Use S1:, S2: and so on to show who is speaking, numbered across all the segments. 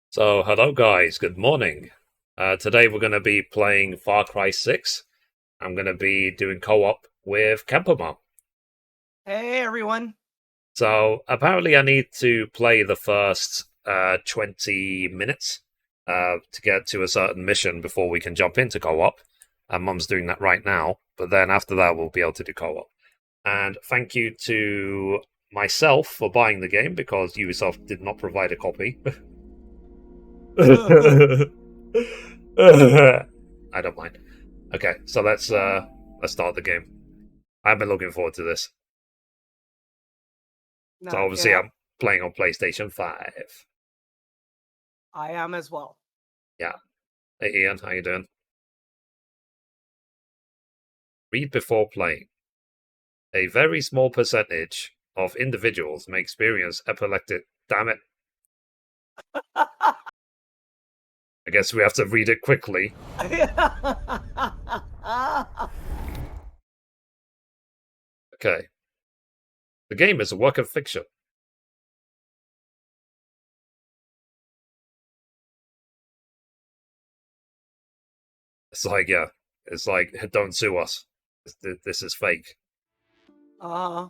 S1: So, hello guys, good morning. Today we're going to be playing Far Cry 6. I'm going to be doing co-op with Kempema.
S2: Hey everyone.
S1: So, apparently I need to play the first 20 minutes to get to a certain mission before we can jump into co-op. And Mum's doing that right now, but then after that we'll be able to do co-op. And thank you to myself for buying the game because Ubisoft did not provide a copy. I don't mind. Okay, so let's start the game. I've been looking forward to this. So
S2: No,
S1: obviously
S2: yeah,
S1: I'm playing on PlayStation 5.
S2: I am as well.
S1: Yeah. Hey Ian, how you doing? Read before playing. A very small percentage of individuals may experience epileptic. Damn it. I guess we have to read it quickly. Okay. The game is a work of fiction. It's like, yeah. It's like, don't sue us. This is fake.
S2: uh,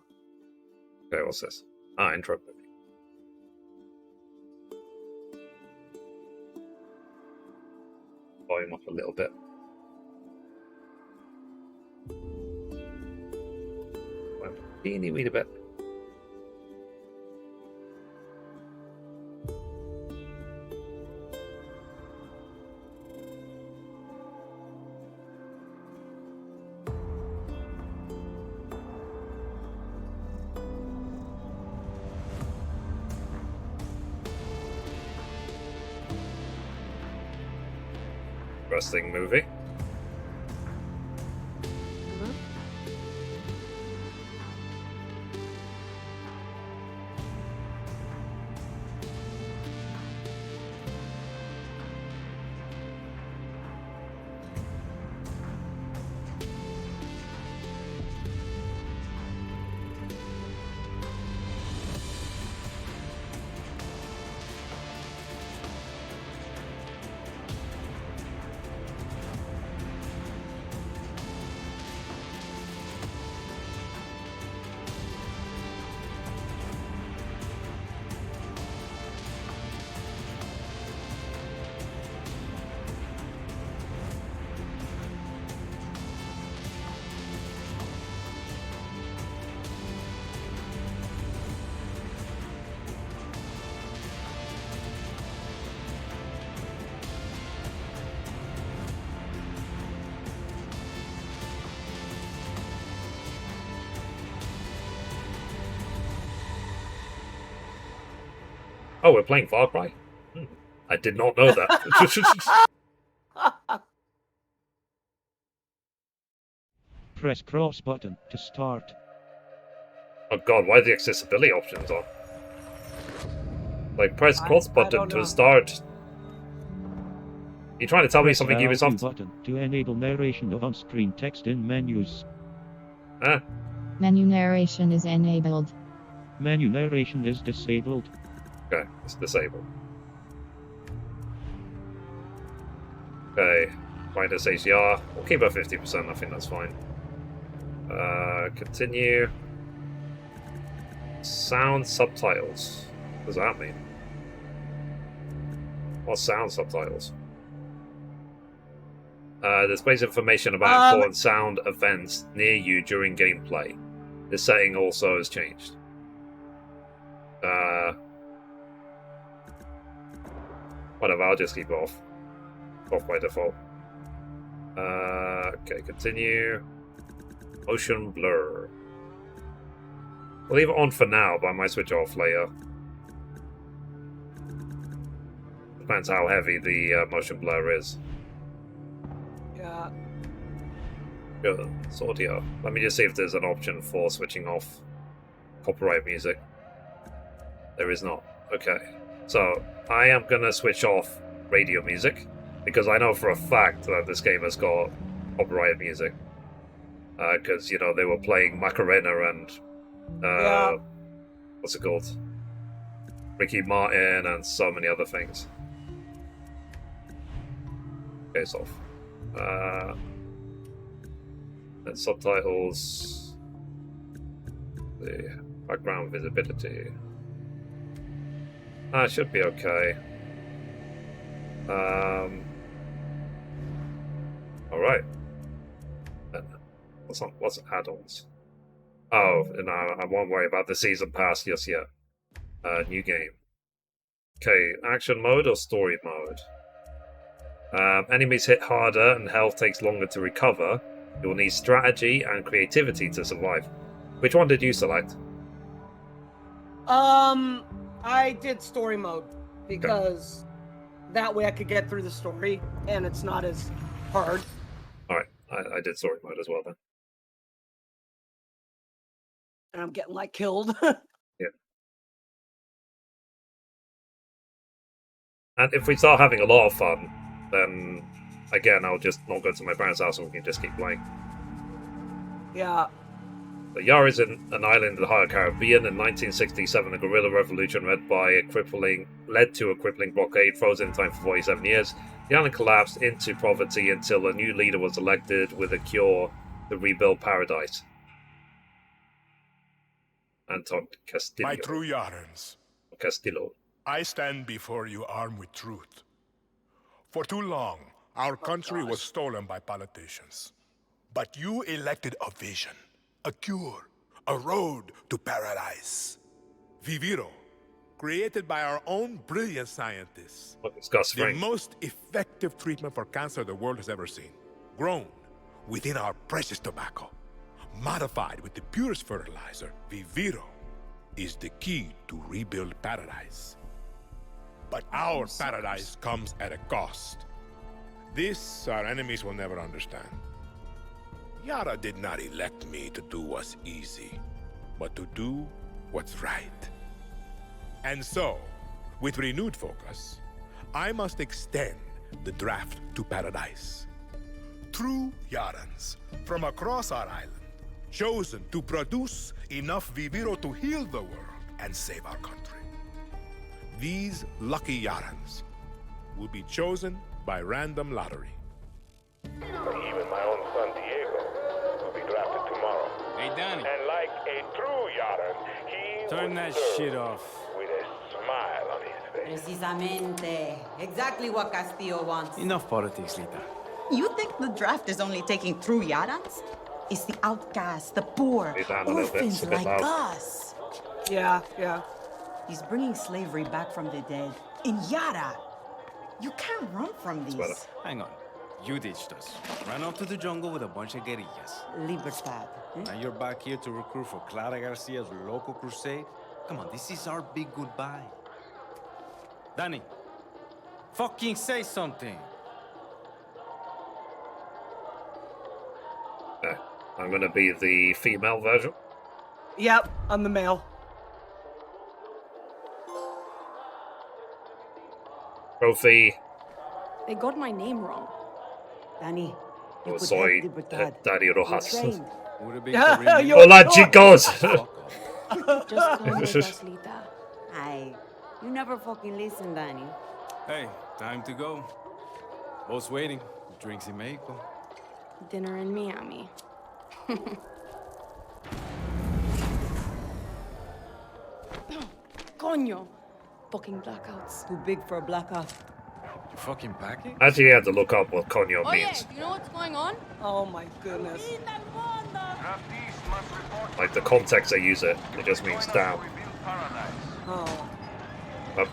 S1: Okay, what's this? Ah, intro. Volume up a little bit. Teeny weeny bit. Interesting movie. Oh, we're playing Far Cry? I did not know that.
S3: Press cross button to start.
S1: Oh god, why are the accessibility options on? Like, press cross
S2: I
S1: button
S2: don't
S1: to
S2: know.
S1: start. You trying to tell me
S3: Press
S1: something,
S3: L2
S1: Ubisoft?
S3: button to enable narration of on-screen text in menus.
S1: Huh?
S4: Menu narration is enabled.
S3: Menu narration is disabled.
S1: Okay, it's disabled. Okay, minus HDR. We'll keep it 50%, I think that's fine. Continue. Sound subtitles. What does that mean? What sound subtitles? Displays information about important sound events near you during gameplay. This setting also has changed. Whatever, I'll just keep it off. Off by default. Okay, continue. Motion blur. We'll leave it on for now, but I might switch it off later. Depends how heavy the motion blur is.
S2: Yeah.
S1: Good. It's audio. Let me just see if there's an option for switching off copyright music. There is not. Okay. So, I am gonna switch off radio music, because I know for a fact that this game has got copyrighted music. Because, you know, they were playing Macarena and what's it called? Ricky Martin and so many other things. case off. And subtitles. The background visibility. It should be okay. Alright. What's add-ons? Oh, no, I won't worry about the season pass just yet. New game. Okay, action mode or story mode? Enemies hit harder and health takes longer to recover. You will need strategy and creativity to survive. Which one did you select?
S2: I did story mode because that way I could get through the story and it's not as hard.
S1: Alright, I did story mode as well then.
S2: And I'm getting like killed.
S1: Yeah. And if we start having a lot of fun, then again I'll just not go to my parents' house and we can just keep playing.
S2: Yeah.
S1: So Yara is an island in the High Caribbean. In 1967, a guerrilla revolution led to a crippling blockade, frozen in time for 47 years. The island collapsed into poverty until a new leader was elected with a cure to rebuild paradise. Anton Castillo.
S5: My true Yarans,
S1: Castillo.
S5: I stand before you armed with truth. For too long, our country was stolen by politicians. But you elected a vision, a cure, a road to paradise. Viviro, created by our own brilliant scientists. The most effective treatment for cancer the world has ever seen. Grown within our precious tobacco. Modified with the purest fertilizer, Viviro is the key to rebuild paradise. But our paradise comes at a cost. This our enemies will never understand. Yara did not elect me to do what's easy, but to do what's right. And so, with renewed focus, I must extend the draft to paradise. True Yarans from across our island, chosen to produce enough Viviro to heal the world and save our country. These lucky Yarans will be chosen by random lottery. Even my own son Diego will be drafted tomorrow.
S6: Hey, Danny.
S5: And like a true Yaran, he
S6: Turn
S5: will
S6: that
S5: serve
S6: shit off.
S5: with a smile on his face.
S7: Precisamente. Exactly what Castillo wants.
S6: Enough politics, Lita.
S8: You think the draft is only taking true Yarans? It's the outcasts, the poor, orphans like us.
S2: Yeah.
S8: He's bringing slavery back from the dead. In Yara, you can't run from these.
S6: Hang on. You ditched us. Ran off to the jungle with a bunch of guerrillas.
S8: Libertad.
S6: Now you're back here to recruit for Clara Garcia's local crusade? Come on, this is our big goodbye. Danny, fucking say something.
S1: I'm gonna be the female version.
S2: Yep, I'm the male.
S1: Trophy.
S9: They got my name wrong.
S8: Danny, you could
S1: Soy
S8: help Libertad.
S1: Daddy Rojas.
S8: You're trained.
S6: Would have been
S2: Yeah,
S6: Caribbean.
S2: you're-
S1: Hola, chicos!
S6: Fuck off.
S9: Just come with us, Lita.
S7: Ay, you never fucking listen, Danny.
S6: Hey, time to go. Boss waiting. Drinks in Mexico.
S9: Dinner in Miami. Coño. Fucking blackouts.
S7: Too big for a blackout.
S6: You fucking packing?
S1: I actually had to look up what coño
S9: Oh yeah,
S1: means.
S9: you know what's going on?
S2: Oh my goodness.
S1: Like the context they use it just means down.
S2: Oh.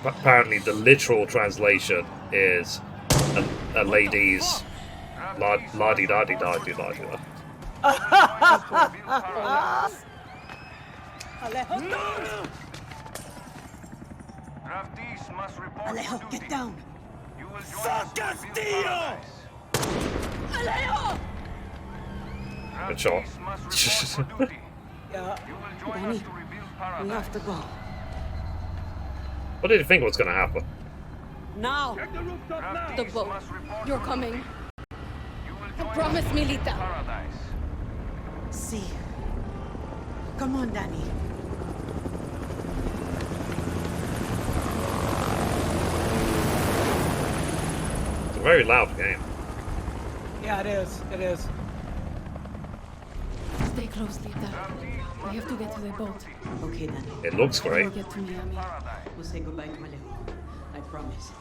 S1: Apparently the literal translation is a lady's la-di-da-di-da-di-da-di-da.
S8: Alejo, get down.
S5: Fuck Castillo!
S9: Alejo!
S1: Good shot.
S2: Yeah.
S9: Danny, we have to go.
S1: What did you think was going to happen?
S7: Now!
S9: The boat. You're coming. Promise me, Lita.
S8: See. Come on, Danny.
S1: It's a very loud game.
S2: Yeah, it is. It is.
S9: Stay close, Lita. We have to get to the boat.
S8: Okay, then.
S1: It looks
S9: We'll
S1: great.
S9: get to Miami.
S8: We'll say goodbye to Malejo. I promise.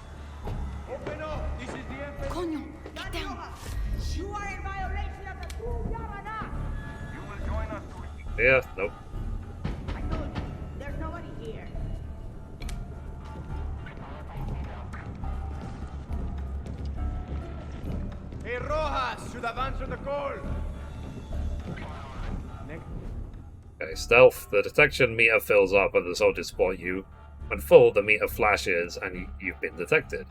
S9: Coño, get down.
S7: You are in violation of the True Yamana!
S1: Yeah, nope.
S7: I told you, there's nobody here.
S6: Hey, Rojas, should have answered the call.
S1: Okay, stealth. The detection meter fills up and the soldiers spot you. When full, the meter flashes and you've been detected.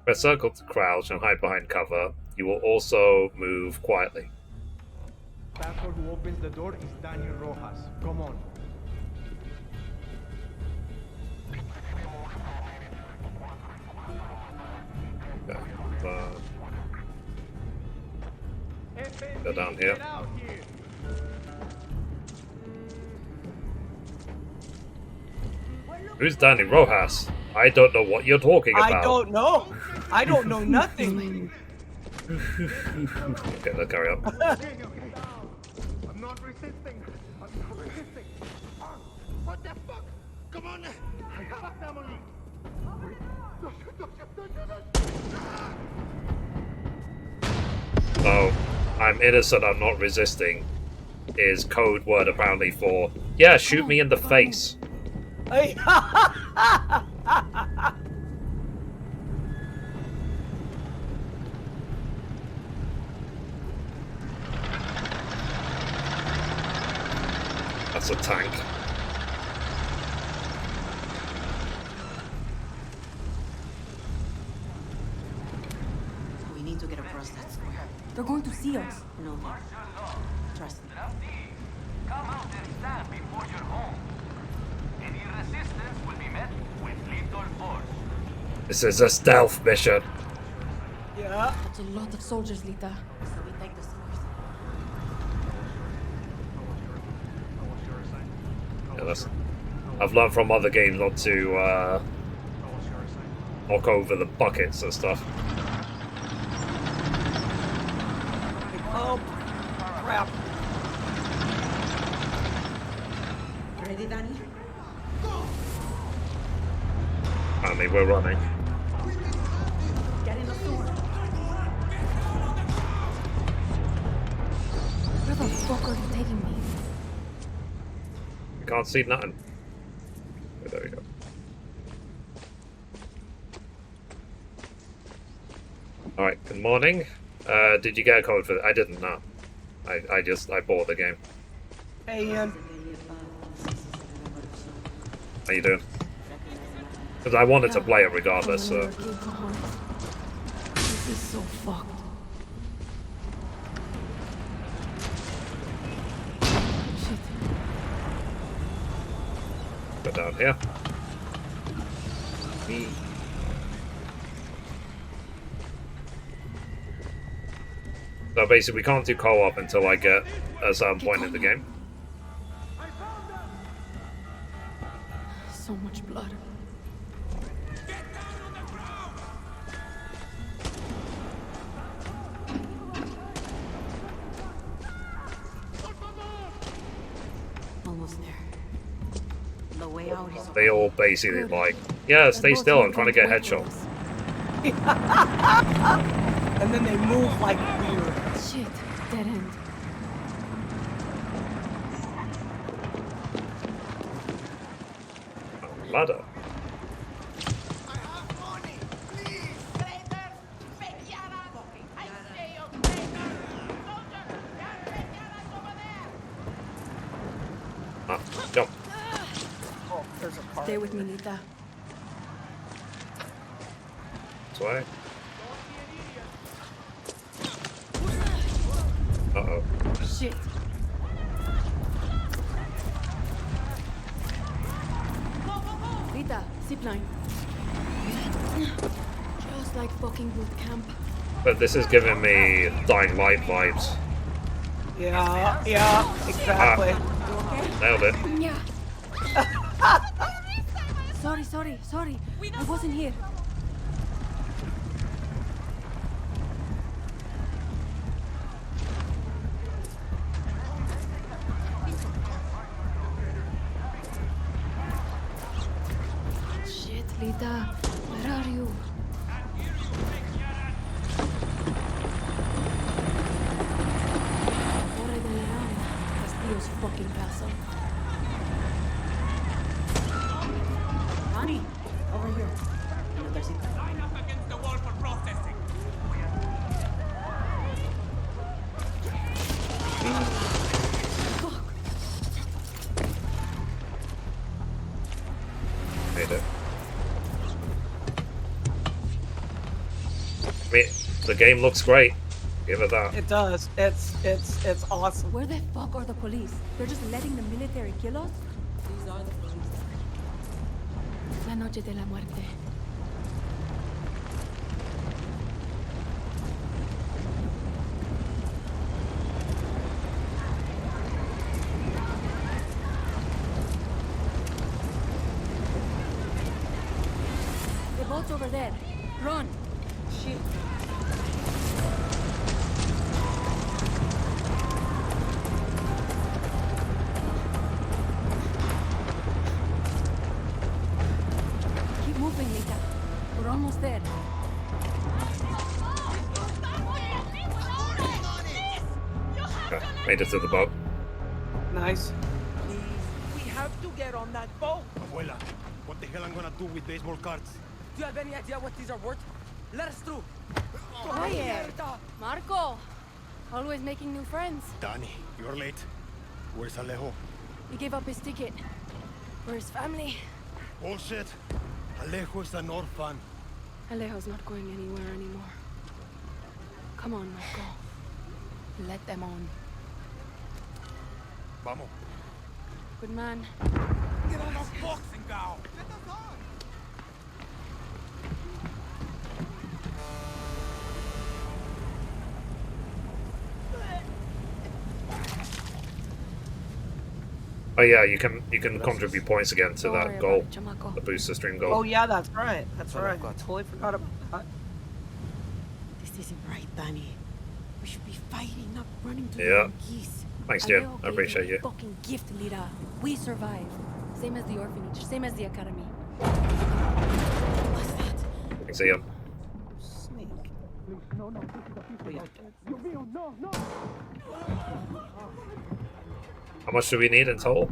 S1: Press circle to crouch and hide behind cover. You will also move quietly.
S6: Pastor who opens the door is Daniel Rojas. Come on.
S1: Okay, go down here.
S6: Get out here.
S1: Who's Danny Rojas? I don't know what you're talking about.
S2: I don't know. I don't know nothing.
S1: Okay, let's carry on.
S6: I'm not resisting. I'm not resisting. What the fuck? Come on. I have a family.
S1: So, I'm innocent, I'm not resisting, is code word apparently for, yeah, shoot me in the face.
S2: Hey.
S1: That's a tank.
S8: We need to get across that square.
S9: They're going to see us.
S8: No, no. Trust me.
S10: Come out and stand before your home. Any resistance will be met with lethal force.
S1: This is a stealth mission.
S2: Yeah.
S9: That's a lot of soldiers, Lita.
S8: So we take the squares.
S1: Yeah, that's, I've learned from other games not to knock over the buckets and stuff.
S2: Oh, crap.
S7: Ready, Danny?
S1: I mean, we're running.
S7: Get in the store.
S9: Where the fuck are you taking me?
S1: You can't see nothing. Oh, there we go. Alright, good morning. Did you get a code for that? I didn't know. I bought the game.
S2: Hey, Ian.
S1: How you doing? Because I wanted to play it regardless, so...
S9: This is so fucked. Shit.
S1: Go down here. So basically, we can't do co-op until I get a certain point in the game.
S9: So much blood.
S8: Almost there. The way out is...
S1: They all basically like, yeah, stay still, I'm trying to get headshots.
S2: And then they move like weird.
S9: Shit, dead end.
S1: Ladder. Ah, jump.
S2: Oh, there's a car.
S9: Stay with me, Lita.
S1: This way. Uh-oh.
S9: Shit. Lita, zipline. Just like fucking boot camp.
S1: But this is giving me Dying Light vibes.
S2: Yeah, exactly.
S1: Nailed it.
S9: Yeah. Sorry. I wasn't here. Lita, where are you? Torre de León, Castillo's fucking castle.
S8: Ronnie, over here. Another secret.
S10: Line up against the wall for processing.
S1: Made it. I mean, the game looks great. Give it that.
S2: It does. It's awesome.
S9: Where the fuck are the police? They're just letting the military kill us?
S7: These are the police.
S9: La noche de la muerte. The boat's over there. Run!
S8: Shit.
S9: Keep moving, Lita. We're almost there.
S1: Okay, made it to the boat.
S2: Nice.
S10: We have to get on that boat.
S6: Abuela, what the hell I'm gonna do with baseball cards?
S10: Do you have any idea what these are worth? Let us through.
S9: Quiet! Marco! Always making new friends.
S6: Danny, you're late. Where's Alejo?
S9: He gave up his ticket. For his family.
S6: Bullshit. Alejo is an orphan.
S9: Alejo's not going anywhere anymore. Come on, Marco. Let them on.
S6: Vamos.
S9: Good man.
S10: Get on those boxing gown.
S1: Oh yeah, you can contribute points again to
S9: Don't worry
S1: that
S9: about
S1: goal,
S9: it, chamaco.
S1: the booster stream goal.
S2: Oh yeah, that's right. That's
S6: Well,
S2: right.
S6: I've got-
S2: Totally forgot about that.
S8: This isn't right, Danny. We should be fighting, not running to
S1: Yeah.
S8: the wrong geese.
S1: Thanks, Jim.
S9: Alejo
S1: I
S9: gave
S1: appreciate
S9: a
S1: you.
S9: fucking gift, Lira. We survive. Same as the orphanage. Same as the academy.
S8: What's that?
S1: Thanks, Ian.
S2: Snake.
S1: How much do we need in total?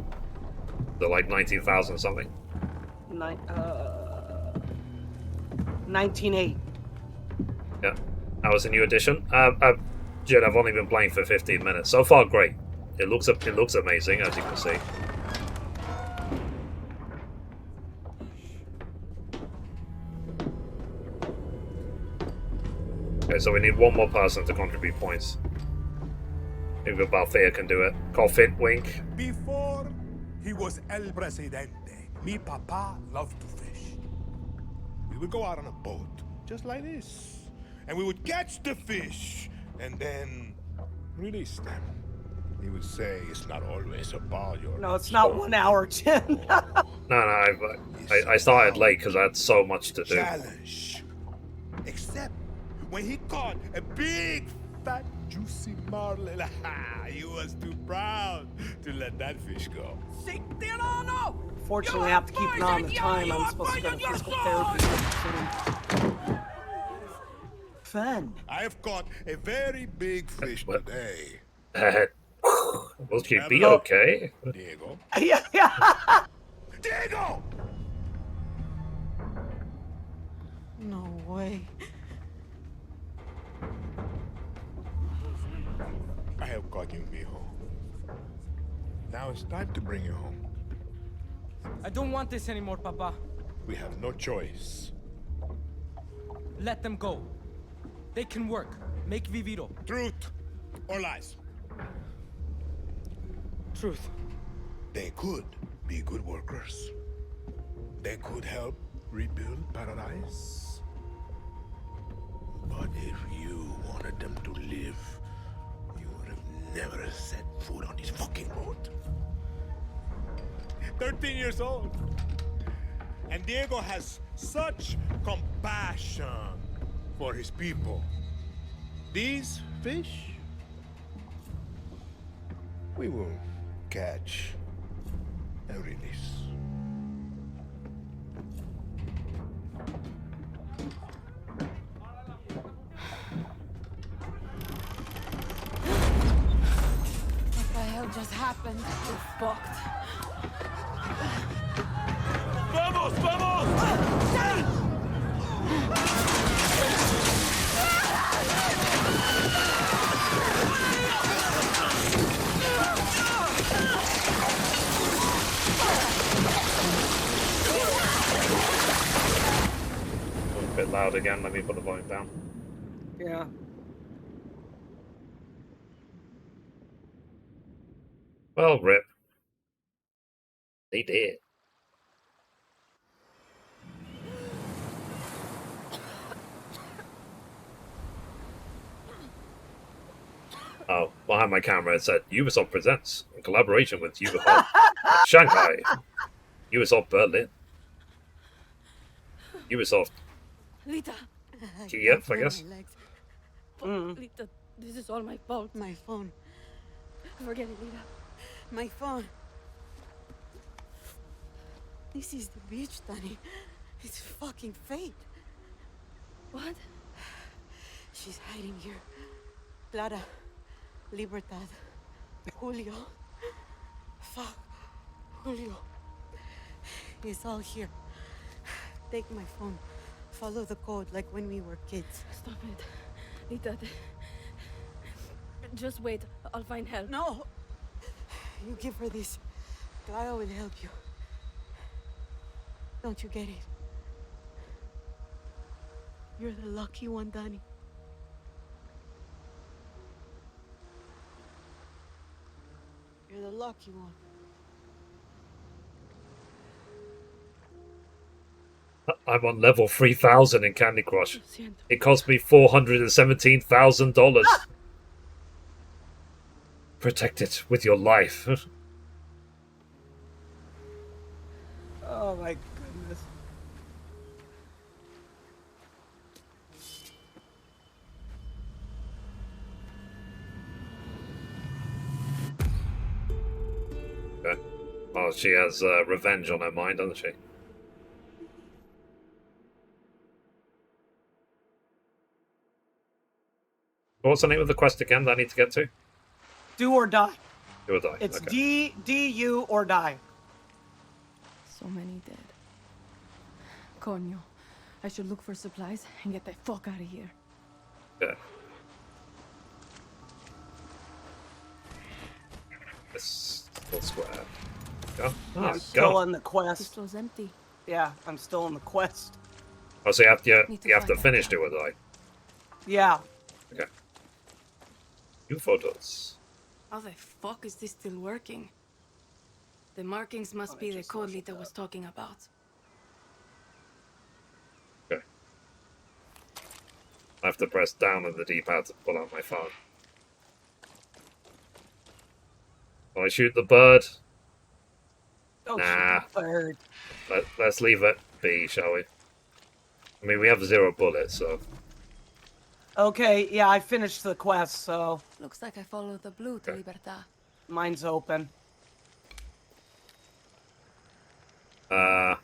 S1: They're like 19,000 something.
S2: 19.8.
S1: Yeah. That was a new addition. Jed, I've only been playing for 15 minutes. So far, great. It looks amazing, as you can see. Okay, so we need one more person to contribute points. Maybe Balthea can do it. Coffin, wink.
S5: Before he was El Presidente, mi papa loved to fish. We would go out on a boat, just like this. And we would catch the fish, and then release them. He would say it's not always about your...
S2: No, it's not 1 hour, Jim.
S1: No, I started late because I had so much to do.
S5: challenge. Except when he caught a big, fat, juicy marlin. He was too proud to let that fish go.
S2: Fortunately, I have to keep an eye on the time. I'm supposed to go to physical therapy soon. Fun.
S5: I have caught a very big fish
S1: What?
S5: today.
S1: Will you be okay?
S5: Diego.
S2: Yeah, yeah.
S5: Diego!
S8: No way.
S5: I have caught you, mijo. Now it's time to bring you home.
S10: I don't want this anymore, Papa.
S5: We have no choice.
S10: Let them go. They can work. Make Viviro.
S5: Truth or lies?
S10: Truth.
S5: They could be good workers. They could help rebuild paradise. But if you wanted them to live, you would have never set foot on this fucking boat. 13 years old. And Diego has such compassion for his people. These fish, we will catch and release.
S9: happened. We're fucked.
S5: Vamos, vamos!
S1: A bit loud again. Let me put the volume down.
S2: Yeah.
S1: Well, rip. They did. Oh, behind my camera it said Ubisoft presents in collaboration with Ubisoft Shanghai, Ubisoft Berlin, Ubisoft
S9: Lita.
S1: Kiev, I guess.
S9: Lita, this is all my fault.
S8: My phone.
S9: Forget it, Lita.
S8: My phone. This is the beach, Danny. It's fucking fate.
S9: What?
S8: She's hiding here. Clara. Libertad. Julio. Fuck. Julio. It's all here. Take my phone. Follow the code like when we were kids.
S9: Stop it. Lita. Just wait. I'll find help.
S8: No! You give her this. Clara will help you. Don't you get it? You're the lucky one, Danny. You're the lucky one.
S1: I'm on level 3000 in Candy Crush. It cost me $417,000. Protect it with your life.
S2: Oh my goodness.
S1: Okay. Oh, she has revenge on her mind, doesn't she? What's the name of the quest again that I need to get to?
S2: Do or die.
S1: Do or die.
S2: It's
S1: okay.
S2: D-U or die.
S9: So many dead. Coño. I should look for supplies and get the fuck out of here.
S1: Yeah. This little square. Go. Oh,
S2: I'm still in the
S9: This
S2: quest.
S9: store's empty.
S2: Yeah, I'm still in the quest.
S1: Oh, so you have to
S9: find
S1: finish
S9: that
S1: do or die.
S2: Yeah.
S1: Okay. New photos.
S9: How the fuck is this still working? The markings must be the code Lita was talking about.
S1: Okay. I have to press down on the D-pad to pull out my phone. Will I shoot the bird?
S2: Don't
S1: Nah.
S2: shoot the bird.
S1: Let's leave it be, shall we? I mean, we have 0 bullets, so...
S2: Okay, yeah, I finished the quest, so
S9: Looks like I followed the blue to Libertad.
S2: mine's open.
S1: I'm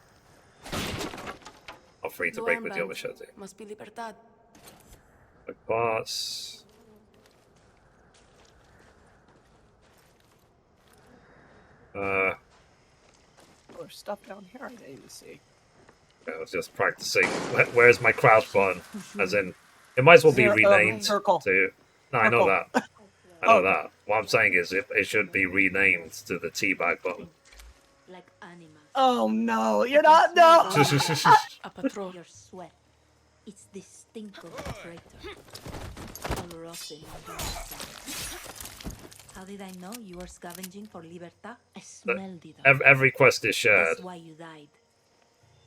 S1: free to
S9: Blue
S1: break with your
S9: armband.
S1: machete.
S9: Must be Libertad.
S1: Like parts.
S2: There's stuff down here I didn't even see.
S1: I was just practicing. Where's my crouch button? As in, it might as well be renamed
S2: circle.
S1: to... No, I know
S2: Circle.
S1: that. I know that. What I'm saying is it should be renamed to the teabag button.
S8: Like animals.
S2: Oh no, you're not, no!
S9: A patrol.
S8: Your sweat. It's the stink of the traitor. All rotten in your side. How did I know you were scavenging for Libertad? I smelled it.
S1: Every quest is shared.
S8: That's why you died.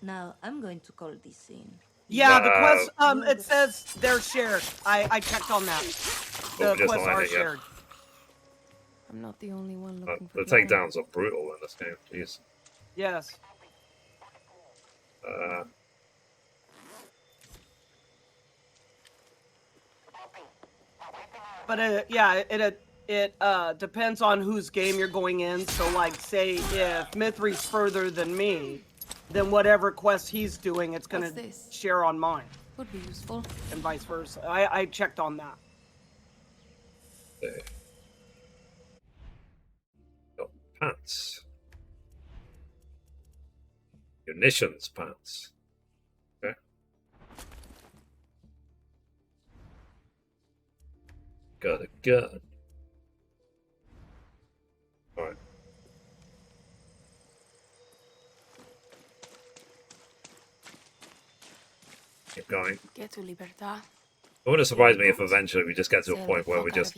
S8: Now I'm going to call this in.
S2: Yeah, the quest, it says they're shared. I checked on that. The
S1: just
S2: quests
S1: not
S2: are
S1: in it yet.
S2: shared.
S9: I'm not the only one looking for
S1: The
S9: Clara.
S1: takedowns are brutal in this game. Jeez.
S2: Yes. But yeah, it depends on whose game you're going in. So like, say if Mithrie's further than me, then whatever quest he's doing, it's gonna
S9: What's this?
S2: share on mine,
S9: Would be useful.
S2: and vice versa. I checked on that.
S1: Pants. Munitions pants. Okay. Got a gun. Alright. Keep going.
S9: Get to Libertad.
S1: It wouldn't surprise me if eventually we just get to a point where we're just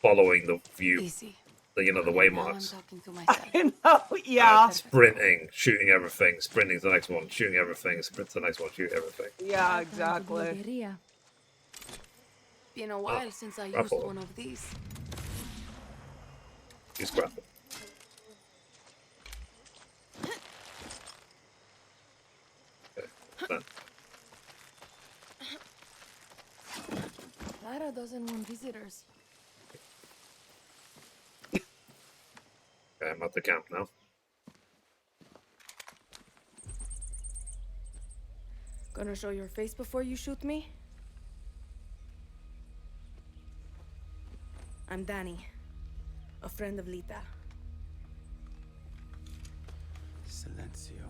S1: following the view,
S9: Easy.
S1: the
S9: Now I'm
S1: waymarks.
S9: talking to myself.
S2: I know, yeah.
S1: Sprinting, shooting everything, sprinting to the next one, shooting everything, sprint to the next one, shoot everything.
S2: Yeah, exactly.
S9: Been a while since I used
S1: grapple.
S9: one of these.
S1: Use grapple. Okay, done.
S9: Lara doesn't want visitors.
S1: Okay, I'm at the camp now.
S9: Gonna show your face before you shoot me? I'm Danny, a friend of Lita.
S6: Silencio.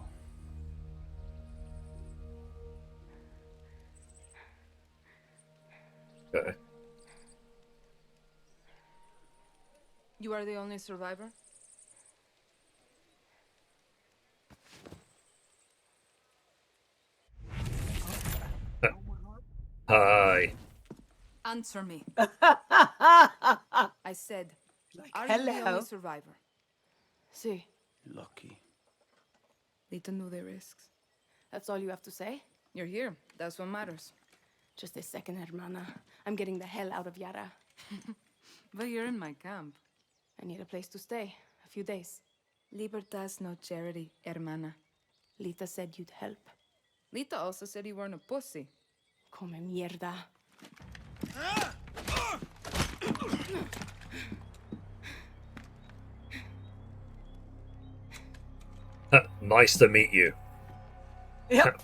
S1: Okay.
S9: You are the only survivor?
S1: Hi.
S9: Answer me.
S2: Like,
S9: I said, are you the
S2: hello.
S9: only survivor? See,
S6: Lucky.
S9: Lita knew the risks. That's all you have to say? You're here. That's what matters. Just a second, hermana. I'm getting the hell out of Yara. But you're in my camp. I need a place to stay. A few days. Libertad's no charity, hermana. Lita said you'd help. Lita also said you weren't a pussy. Come mierda.
S1: Nice to meet you.
S2: Yep.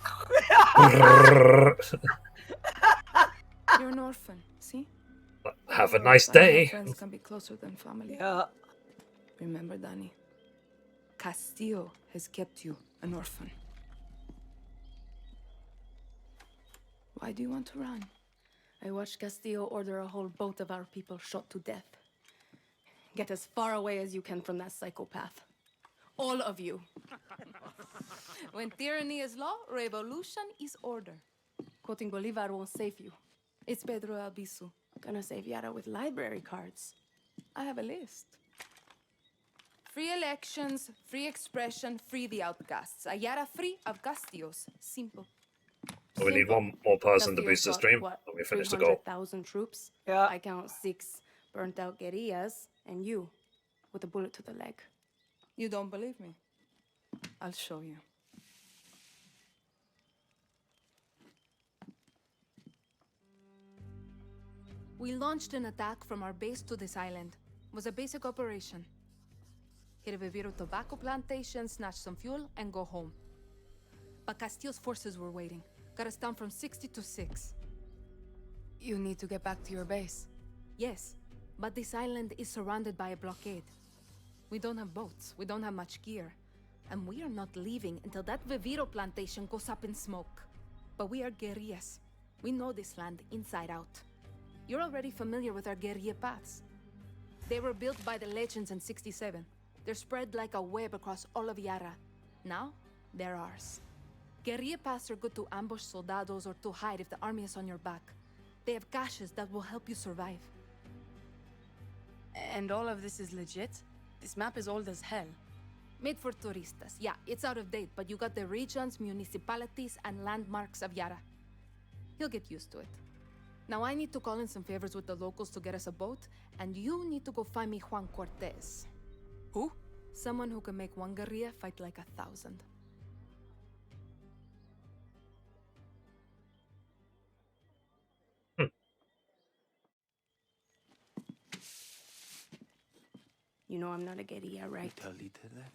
S9: You're an orphan, see?
S1: Have a nice day.
S9: Friends can be closer than family.
S2: Yeah.
S9: Remember, Danny, Castillo has kept you an orphan. Why do you want to run? I watched Castillo order a whole boat of our people shot to death. Get as far away as you can from that psychopath. All of you. When tyranny is law, revolution is order. Quoting Bolivar won't save you. It's Pedro Albizu. Gonna save Yara with library cards. I have a list. Free elections, free expression, free the outcasts. A Yara free of Castillos. Simple.
S1: We need one more person to boost the
S9: Castillo's
S1: stream,
S9: got,
S1: and we finish the goal.
S9: 300,000 troops.
S2: Yeah.
S9: I count 6 burnt out guerrillas, and you with a bullet to the leg. You don't believe me? I'll show you. We launched an attack from our base to this island. It was a basic operation. Hit a Viviro tobacco plantation, snatch some fuel, and go home. But Castillo's forces were waiting. Got us down from 60 to 6. You need to get back to your base. Yes, but this island is surrounded by a blockade. We don't have boats, we don't have much gear. And we are not leaving until that Viviro plantation goes up in smoke. But we are guerrillas. We know this land inside out. You're already familiar with our guerrilla paths. They were built by the legends in 67. They're spread like a web across all of Yara. Now, they're ours. Guerrilla paths are good to ambush soldados or to hide if the army is on your back. They have caches that will help you survive. And all of this is legit? This map is old as hell. Made for turistas. Yeah, it's out of date, but you got the regions, municipalities, and landmarks of Yara. You'll get used to it. Now I need to call in some favors with the locals to get us a boat, and you need to go find me Juan Cortez. Who? Someone who can make one guerrilla fight like 1,000. You know I'm not a guerrilla, right?
S6: Tell Lita that?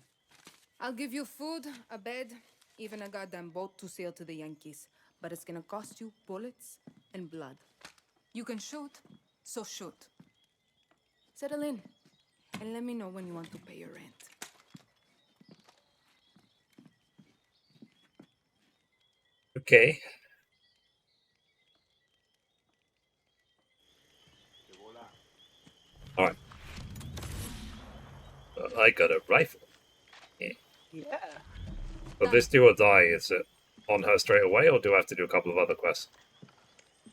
S9: I'll give you food, a bed, even a goddamn boat to sail to the Yankees. But it's gonna cost you bullets and blood. You can shoot, so shoot. Settle in, and let me know when you want to pay your rent.
S1: Okay. Alright. I got a rifle. Yeah.
S2: Yeah.
S1: But this do or die, is it on her straight away, or do I have to do a couple of other quests?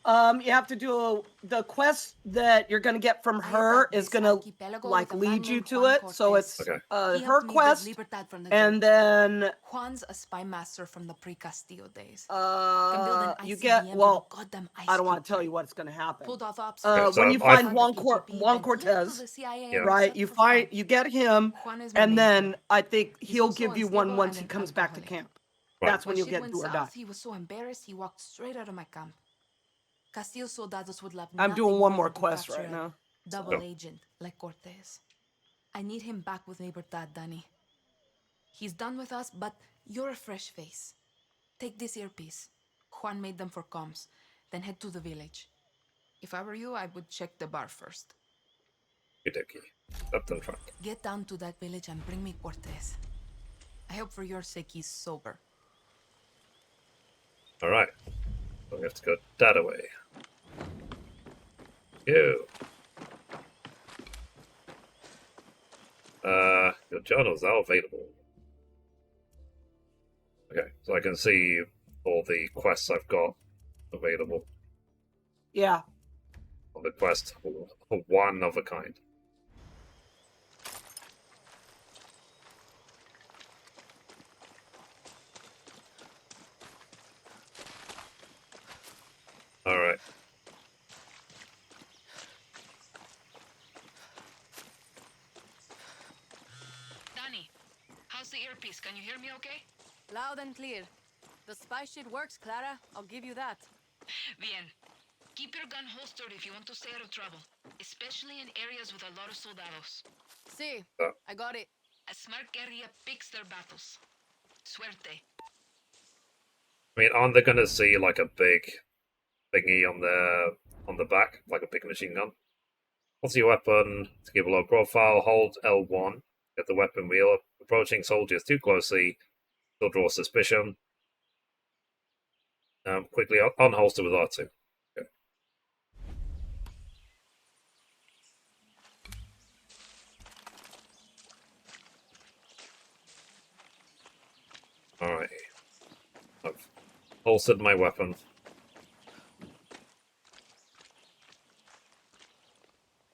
S2: You have to do the quest that you're gonna get from her is gonna like lead you to it. So it's her quest, and then
S9: Juan's a spy master from the pre-Castillo days.
S2: you get I don't want to tell you what's gonna happen.
S9: Pulled off ops
S2: When you find Juan Cortez, right? You get him, and then I think he'll give you one once he comes back to camp. That's when you'll get do or die.
S9: He was so embarrassed he walked straight out of my camp. Castillo's soldados would love
S2: I'm
S9: nothing
S2: doing one
S9: more
S2: more
S9: than to
S2: quest
S9: capture
S2: right
S9: a
S2: now.
S9: double agent like Cortez. I need him back with Libertad, Danny. He's done with us, but you're a fresh face. Take this earpiece. Juan made them for comms. Then head to the village. If I were you, I would check the bar first.
S1: Up in front.
S9: Get down to that village and bring me Cortez. I hope for your sake he's sober.
S1: Alright. So we have to go that way. Ew. Your journals are available. Okay, so I can see all the quests I've got available.
S2: Yeah.
S1: On the quest for one of a kind. Alright.
S9: Danny, how's the earpiece? Can you hear me okay?
S11: Loud and clear. The spy shit works, Clara. I'll give you that.
S9: Bien. Keep your gun holstered if you want to stay out of trouble, especially in areas with a lot of soldados.
S11: See, I got it.
S9: A smart guerrilla picks their battles. Suerte.
S1: I mean, aren't they gonna see like a big thingy on the back, like a big machine gun? What's your weapon? To keep a low profile, hold L1. Get the weapon wheel. Approaching soldiers too closely, they'll draw suspicion. Quickly unholster with R2. Okay. Alright. I've holstered my weapon.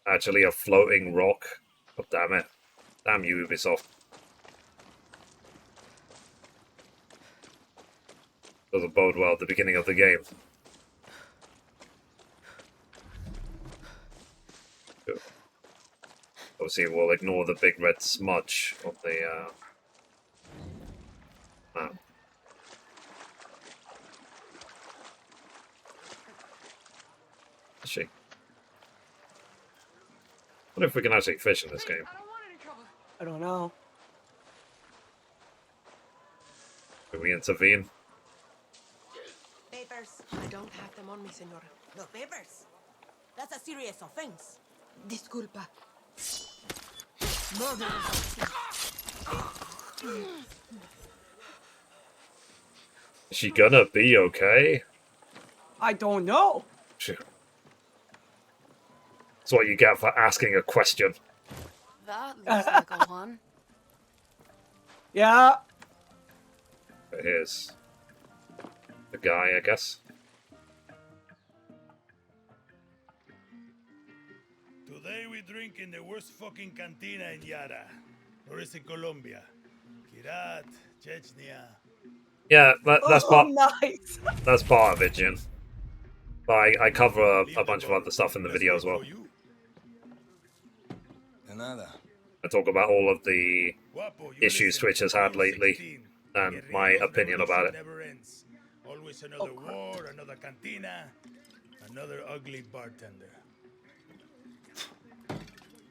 S1: Actually, a floating rock. Oh, damn it. Damn you, Ubisoft. Doesn't bode well at the beginning of the game. Good. Obviously, we'll ignore the big red smudge on the map. Actually, I wonder if we can actually fish in this game.
S2: I don't know.
S12: Can we intervene?
S7: Papers.
S11: I don't have them on me, senora.
S7: No papers. That's a serious offense.
S11: Disculpa.
S7: Murder.
S12: Is she gonna be okay?
S2: I don't know.
S12: That's what you get for asking a question.
S11: That looks like a one.
S2: Yeah.
S12: Here's the guy, I guess.
S5: Today we drink in the worst fucking cantina in Yara. Or is it Colombia? Kirat, Chechnya.
S12: Yeah, that's part.
S2: Nice.
S12: That's part of it, Jin. But I cover a bunch of other stuff in the video as well. I talk about all of the issues Twitch has had lately and my opinion about it.
S5: Always another war, another cantina, another ugly bartender.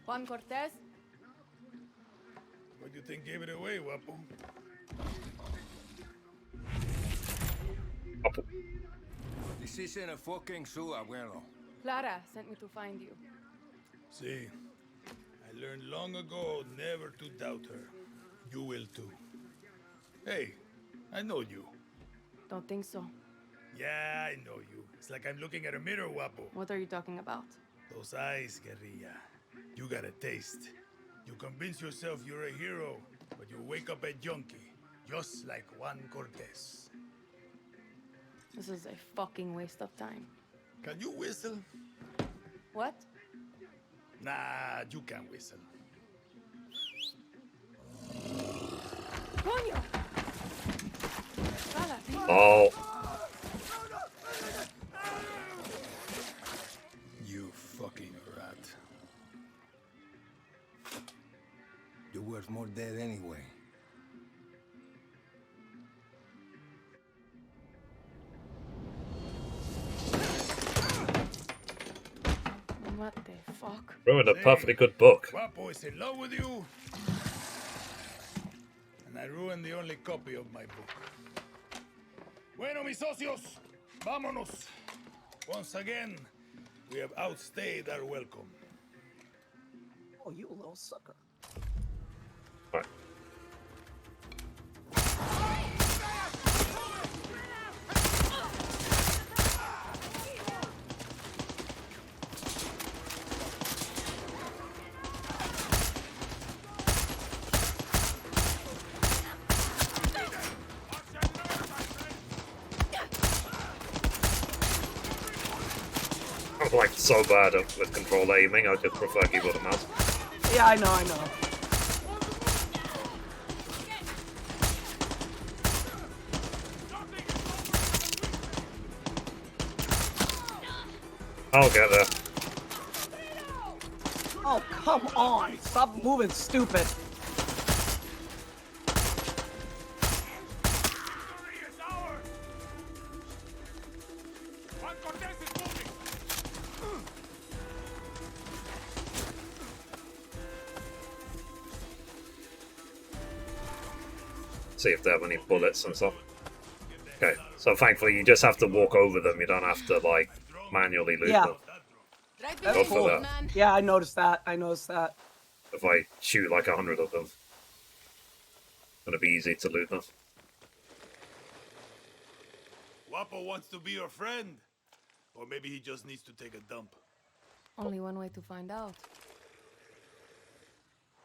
S11: Juan Cortez?
S5: What do you think gave it away, Guapo?
S13: This isn't a fucking zoo, abuelo.
S11: Clara sent me to find you.
S5: See, I learned long ago never to doubt her. You will too. Hey, I know you.
S11: Don't think so.
S14: Yeah, I know you. It's like I'm looking at a mirror, Guapo.
S9: What are you talking about?
S14: Those eyes, Guerrilla. You got a taste. You convince yourself you're a hero, but you wake up a junkie, just like Juan Cortez.
S9: This is a fucking waste of time.
S14: Can you whistle?
S9: What?
S14: Nah, you can't whistle.
S9: Coño!
S1: Oh.
S14: You fucking rat.
S13: You're worth more dead anyway.
S9: What the fuck?
S1: Ruined a perfectly good book.
S14: Guapo is in love with you. And I ruined the only copy of my book. Bueno, mis socios, vámonos. Once again, we have outstayed our welcome.
S2: Oh, you little sucker.
S1: Right. I'm like so bad at with control aiming, I just prefer keyboard and mouse.
S2: Yeah, I know.
S1: I'll get there.
S2: Oh, come on. Stop moving stupid.
S1: See if they have any bullets and stuff. Okay, so thankfully you just have to walk over them, you don't have to like manually loot them.
S2: That's cool. Yeah, I noticed that.
S1: If I shoot like 100 of them, it's gonna be easy to loot them.
S14: Guapo wants to be your friend. Or maybe he just needs to take a dump.
S9: Only one way to find out.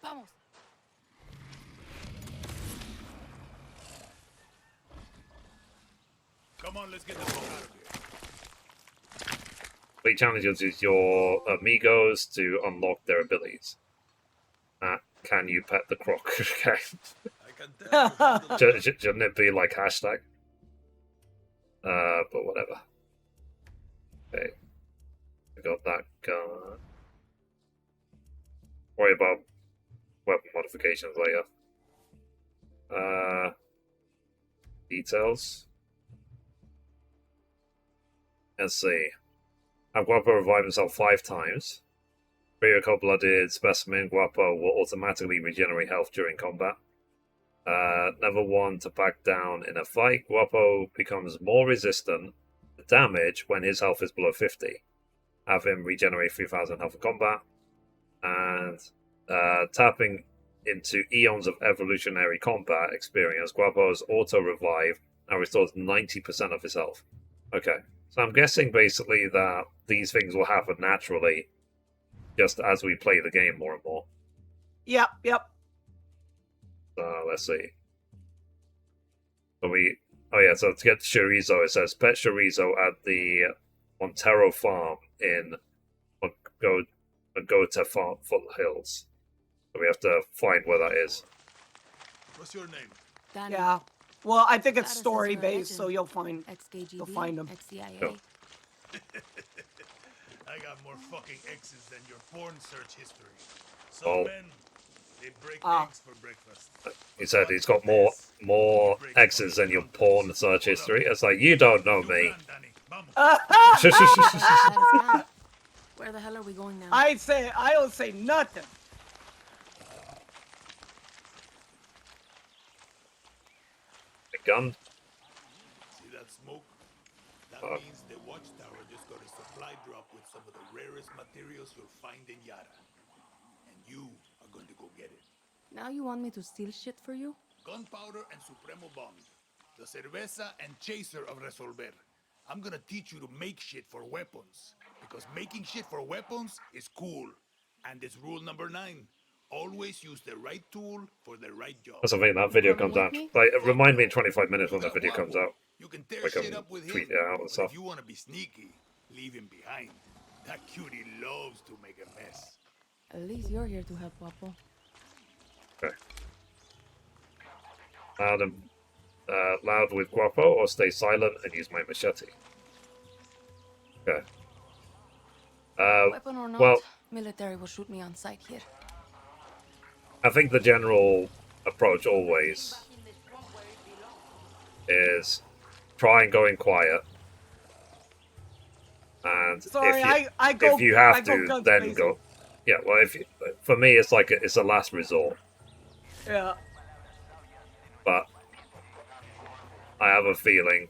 S9: Vamos.
S14: Come on, let's get the fuck out of here.
S1: Play challenges is your amigos to unlock their abilities. Can you pet the croc? Okay.
S14: I can tell.
S1: Shouldn't it be like hashtag? But whatever. Okay. I got that gun. Worry about weapon modifications later. Details. Let's see. Have Guapo revive himself 5 times. Free a cold-blooded specimen, Guapo will automatically regenerate health during combat. Never one to back down in a fight. Guapo becomes more resistant to damage when his health is below 50. Have him regenerate 3000 health in combat. And tapping into eons of evolutionary combat experience, Guapo's auto-revive now restores 90% of his health. Okay. So I'm guessing basically that these things will happen naturally just as we play the game more and more.
S2: Yep.
S1: So let's see. So so to get chorizo, it says pet chorizo at the Montero farm in Agota foothills. So we have to find where that is.
S14: What's your name?
S9: Danny.
S2: Yeah. Well, I think it's
S9: Status is
S2: story
S9: a
S2: based, so
S9: legend.
S2: you'll find them.
S9: Ex-CIA.
S1: Sure.
S14: I got more fucking X's than your porn search history.
S1: Oh.
S14: Some men, they break eggs for breakfast.
S1: He said he's got more X's than your porn search history. It's like, you don't know me.
S9: Where the hell are we going now?
S2: I don't say nothing.
S1: A gun?
S14: See that smoke? That means the watchtower just got a supply drop with some of the rarest materials you'll find in Yara. And you are going to go get it.
S9: Now you want me to steal shit for you?
S14: Gunpowder and Supremo Bomb. The cerveza and chaser of Resolver. I'm gonna teach you to make shit for weapons. Because making shit for weapons is cool. And it's rule number 9. Always use the right tool for the right job.
S1: That's the thing, that video comes out. Like, remind me in 25 minutes when that video comes out.
S14: You can tear
S1: Like,
S14: shit up with him.
S1: tweet it out and
S14: But
S1: stuff.
S14: if you want to be sneaky, leave him behind. That cutie loves to make a mess.
S9: At least you're here to help, Guapo.
S1: Okay. Loud with Guapo, or stay silent and use my machete. Okay.
S11: Weapon or not,
S1: well,
S11: military will shoot me on sight here.
S1: I think the general approach always is try and go in quiet. And
S2: Sorry,
S1: if you have to, then go. Yeah, well, for me, it's like it's a last resort.
S2: Yeah.
S1: But I have a feeling.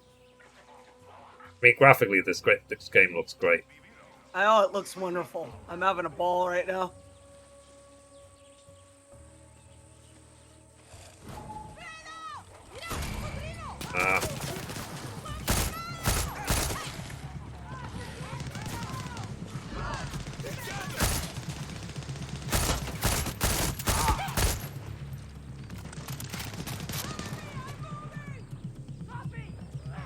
S1: I mean, graphically, this game looks great.
S2: Oh, it looks wonderful. I'm having a ball right now.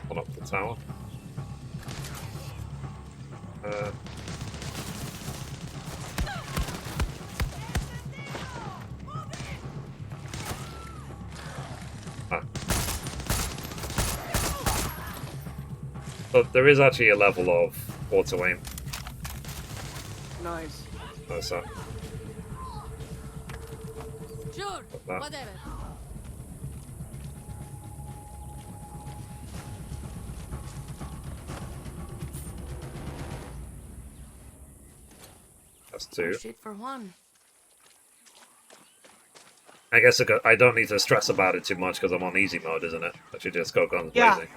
S1: Hold up the tower. But there is actually a level of auto aim.
S2: Nice.
S1: That's that.
S11: Sure,
S1: That.
S11: whatever.
S1: That's 2.
S11: Shit for one.
S1: I guess I don't need to stress about it too much because I'm on easy mode, isn't it? I should just go guns
S2: Yeah.
S1: blazing.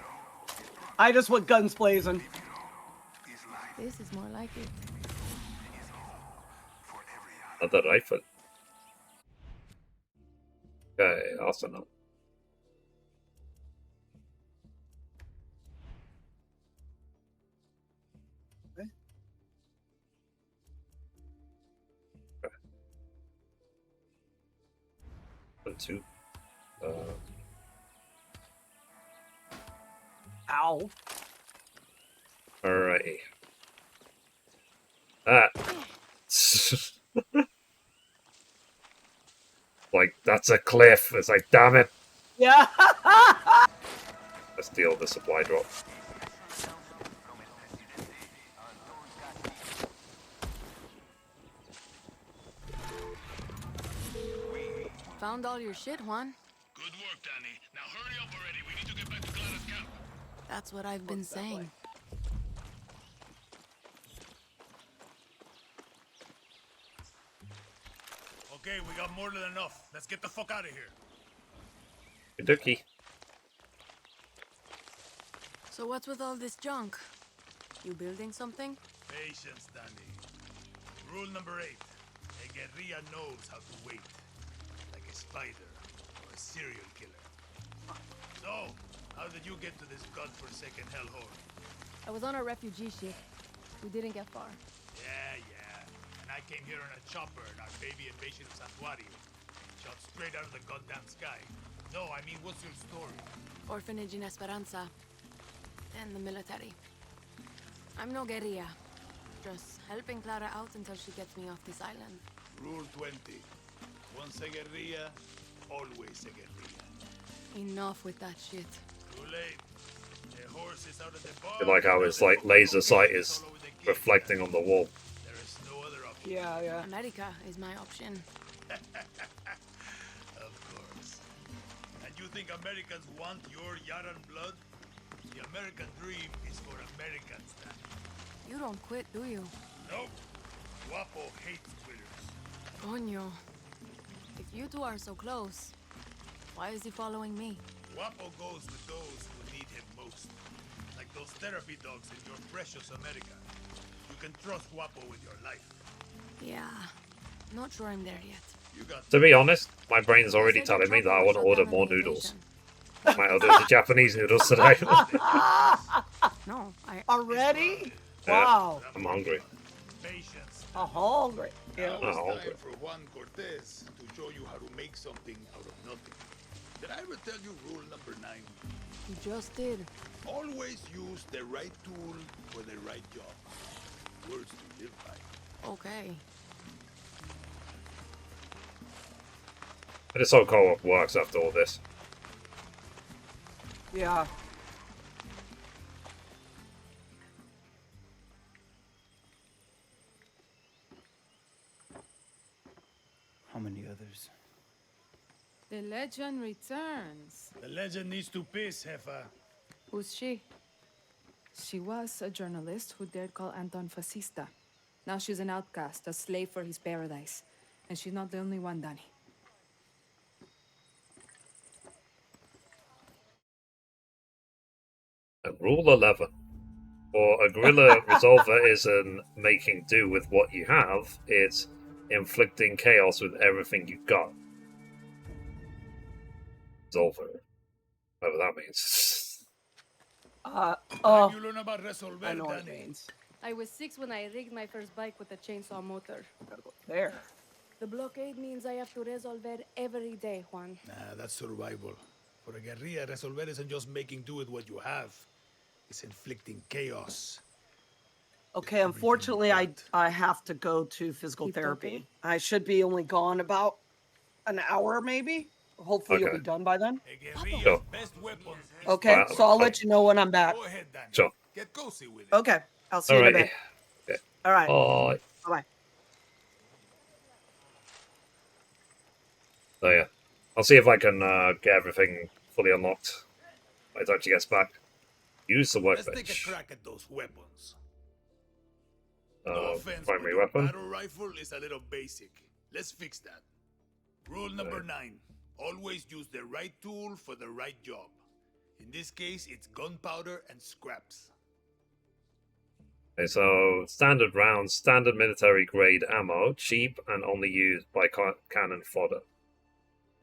S2: I just went guns blazing.
S11: This is more like it.
S1: Not the right foot. Okay, Arsenal.
S2: Okay.
S1: And 2.
S2: Ow.
S1: Alrighty. That. Like, that's a cliff. It's like, damn it.
S2: Yeah.
S1: Let's deal with the supply drop.
S11: Found all your shit, Juan.
S14: Good work, Danny. Now hurry up already. We need to get back to Clara's camp.
S11: That's what I've been saying.
S14: Okay, we got more than enough. Let's get the fuck out of here.
S1: Dookie.
S11: So what's with all this junk? You building something?
S14: Patience, Danny. Rule number 8. A guerrilla knows how to wait. Like a spider or a serial killer. So, how did you get to this godforsaken hellhole?
S9: I was on a refugee ship. We didn't get far.
S14: Yeah. And I came here in a chopper in our baby invasion of Santuario. Shot straight out of the goddamn sky. No, I mean, what's your story?
S11: Orphanage in Esperanza. And the military. I'm no guerrilla. Just helping Clara out until she gets me off this island.
S14: Rule 20. Once a guerrilla, always a guerrilla.
S11: Enough with that shit.
S14: Too late. The horse is out of the bar.
S1: I like how his like laser sight is reflecting on the wall.
S14: There is no other option.
S2: Yeah.
S11: America is my option.
S14: Of course. And you think Americans want your Yaran blood? The American dream is for Americans, Danny.
S11: You don't quit, do you?
S14: Nope. Guapo hates quitters.
S11: Coño. If you two are so close, why is he following me?
S14: Guapo goes with those who need him most. Like those therapy dogs in your precious America. You can trust Guapo with your life.
S11: Yeah. Not sure I'm there yet.
S14: You got
S1: To be honest, my brain's already telling me that I want to order more noodles. Might order the Japanese noodles today.
S11: No, I
S2: Already?
S1: Yeah,
S2: Wow.
S1: I'm hungry.
S14: Patience.
S2: I'm hungry.
S14: Now
S2: Yeah.
S14: it's
S1: Oh,
S14: time
S1: okay.
S14: for Juan Cortez to show you how to make something out of nothing. Did I ever tell you rule number 9?
S11: You just did.
S14: Always use the right tool for the right job. Words to live by.
S11: Okay.
S1: But this whole co-op works after all this.
S2: Yeah.
S6: How many others?
S9: The legend returns.
S14: The legend needs to piss, Hefa.
S9: Who's she? She was a journalist who dared call Anton fascista. Now she's an outcast, a slave for his paradise. And she's not the only one, Danny.
S1: And rule 11. For a guerrilla resolver isn't making do with what you have, it's inflicting chaos with everything you've got. Resolver. Whatever that means.
S2: Oh,
S14: You learn about Resolver,
S2: I know what it
S14: Danny.
S2: means.
S15: I was 6 when I rigged my first bike with a chainsaw motor.
S2: Gotta go there.
S15: The blockade means I have to resolver every day, Juan.
S14: Nah, that's survival. For a guerrilla, Resolver isn't just making do with what you have. It's inflicting chaos.
S2: Okay, unfortunately, I have to go to physical therapy. I should be only gone about an hour, maybe. Hopefully, you'll be done by then.
S1: Sure.
S2: Okay, so I'll let you know when I'm back.
S14: Go ahead, Danny.
S1: Sure.
S14: Get cozy with it.
S2: Okay, I'll see you in a bit.
S1: Okay.
S2: All right.
S1: Bye.
S2: Bye-bye.
S1: So yeah, I'll see if I can get everything fully unlocked by the time she gets back. Use the
S14: Let's
S1: workbench.
S14: take a crack at those weapons.
S1: Primary
S14: but your
S1: weapon.
S14: battle rifle is a little basic. Let's fix that. Rule number 9. Always use the right tool for the right job. In this case, it's gunpowder and scraps.
S1: Okay, so standard rounds, standard military grade ammo, cheap and only used by cannon fodder.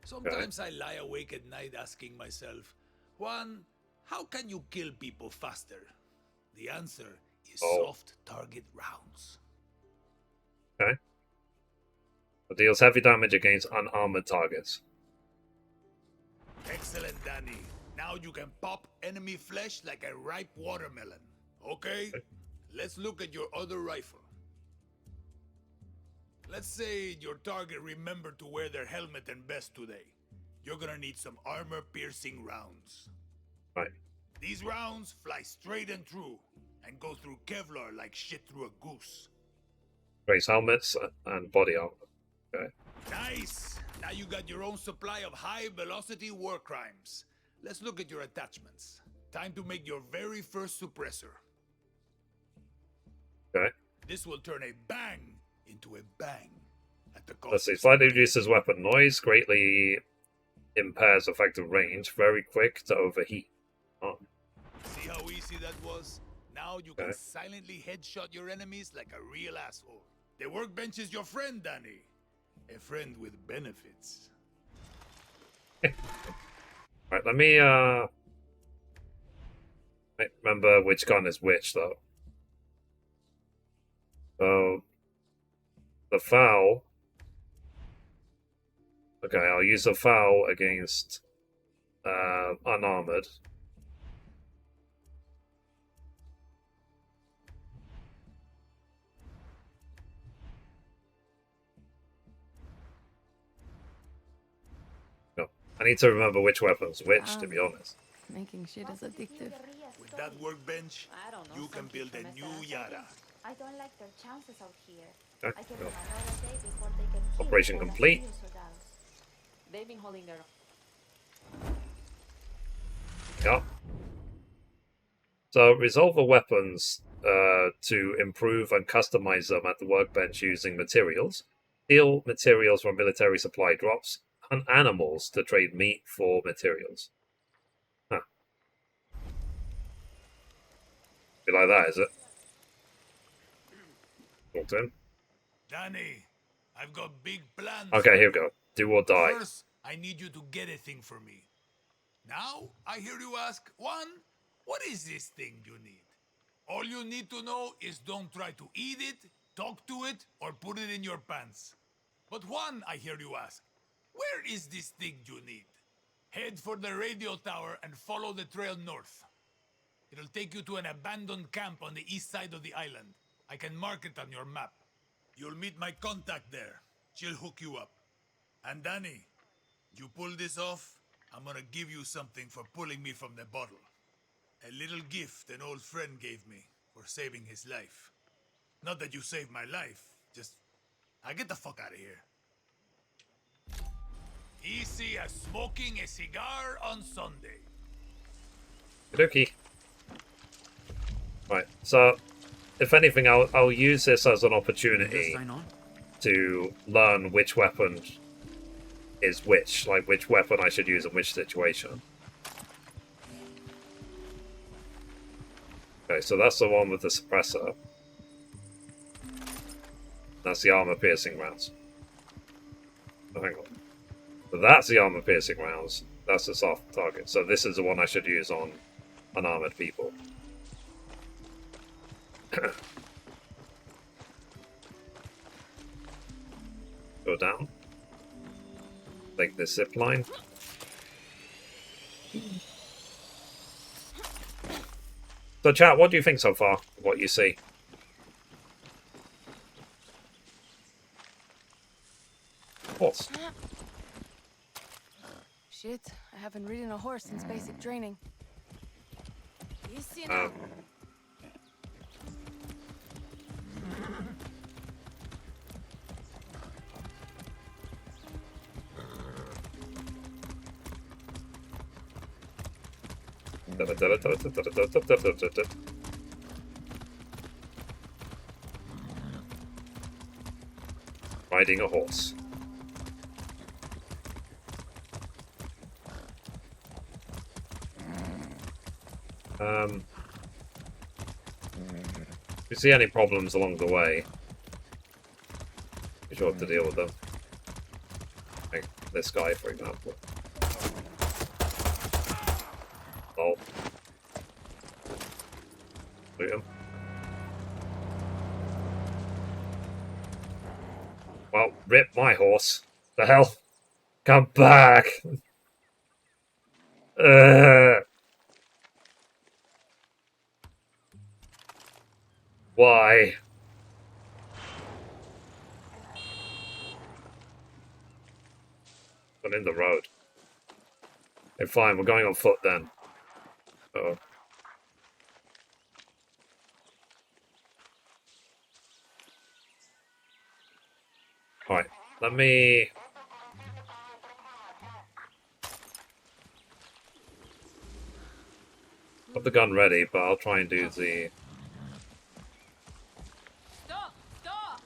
S14: Sometimes I lie awake at night asking myself, Juan, how can you kill people faster? The answer is soft target rounds.
S1: Okay. It deals heavy damage against unarmored targets.
S14: Excellent, Danny. Now you can pop enemy flesh like a ripe watermelon. Okay? Let's look at your other rifle. Let's say your target remembered to wear their helmet and vest today. You're gonna need some armor-piercing rounds.
S1: Right.
S14: These rounds fly straight and true, and go through Kevlar like shit through a goose.
S1: Race helmets and body armor. Okay.
S14: Nice! Now you got your own supply of high-velocity war crimes. Let's look at your attachments. Time to make your very first suppressor.
S1: Okay.
S14: This will turn a bang into a bang. At the cost
S1: Let's see. Slightly reduces weapon noise, greatly impairs effective range, very quick to overheat. Oh.
S14: See how easy that was? Now you can silently headshot your enemies like a real asshole. The workbench is your friend, Danny. A friend with benefits.
S1: Right, let me remember which gun is which though. So the foul. Okay, I'll use the foul against unarmored. No, I need to remember which weapon's which, to be honest.
S11: Making shit is addictive.
S14: With that workbench, you can build a new Yara.
S8: I don't like their chances out here.
S1: Okay,
S8: I give
S1: go.
S8: them another day before they can kill
S1: Operation
S8: all the
S1: complete.
S8: Soldados.
S15: They've been holding their
S1: Yeah. So resolver weapons to improve and customize them at the workbench using materials. Steal materials from military supply drops. Hunt animals to trade meat for materials. Huh. Be like that, is it? Talk to him.
S14: Danny, I've got big plans.
S1: Okay, here we go. Do or die.
S14: First, I need you to get a thing for me. Now, I hear you ask, Juan, what is this thing you need? All you need to know is don't try to eat it, talk to it, or put it in your pants. But Juan, I hear you ask, where is this thing you need? Head for the radio tower and follow the trail north. It'll take you to an abandoned camp on the east side of the island. I can mark it on your map. You'll meet my contact there. She'll hook you up. And Danny, you pull this off, I'm gonna give you something for pulling me from the bottle. A little gift an old friend gave me for saving his life. Not that you saved my life, just... I get the fuck out of here. Easy as smoking a cigar on Sunday.
S1: Okie. Right, so if anything, I'll use this as an opportunity to learn which weapon is which, like which weapon I should use in which situation. Okay, so that's the one with the suppressor. That's the armor-piercing rounds. Oh, hang on. So that's the armor-piercing rounds. That's the soft target. So this is the one I should use on unarmored people. Go down. Take this zip line. So chat, what do you think so far? What you see? Horse.
S11: Shit, I haven't ridden a horse since basic training. Easy
S1: Um, riding a horse. If you see any problems along the way, be sure to deal with them. Like this guy, for example. Oh. Loot him. Well, rip my horse. The hell? Come back! Why? I'm in the road. Okay, fine, we're going on foot then. Uh-oh. Alright, let me... Got the gun ready, but I'll try and do the...
S11: Stop! Stop!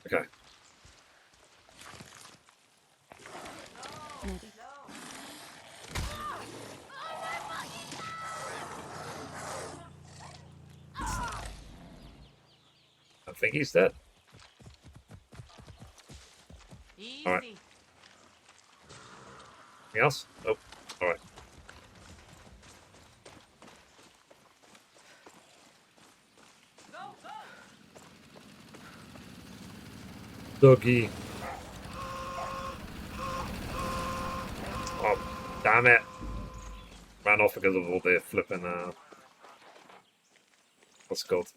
S1: Okay. I think he's dead. Alright. Anything else? Nope. Alright. Doggy. Oh, damn it. Ran off because of all the flipping, what's it called?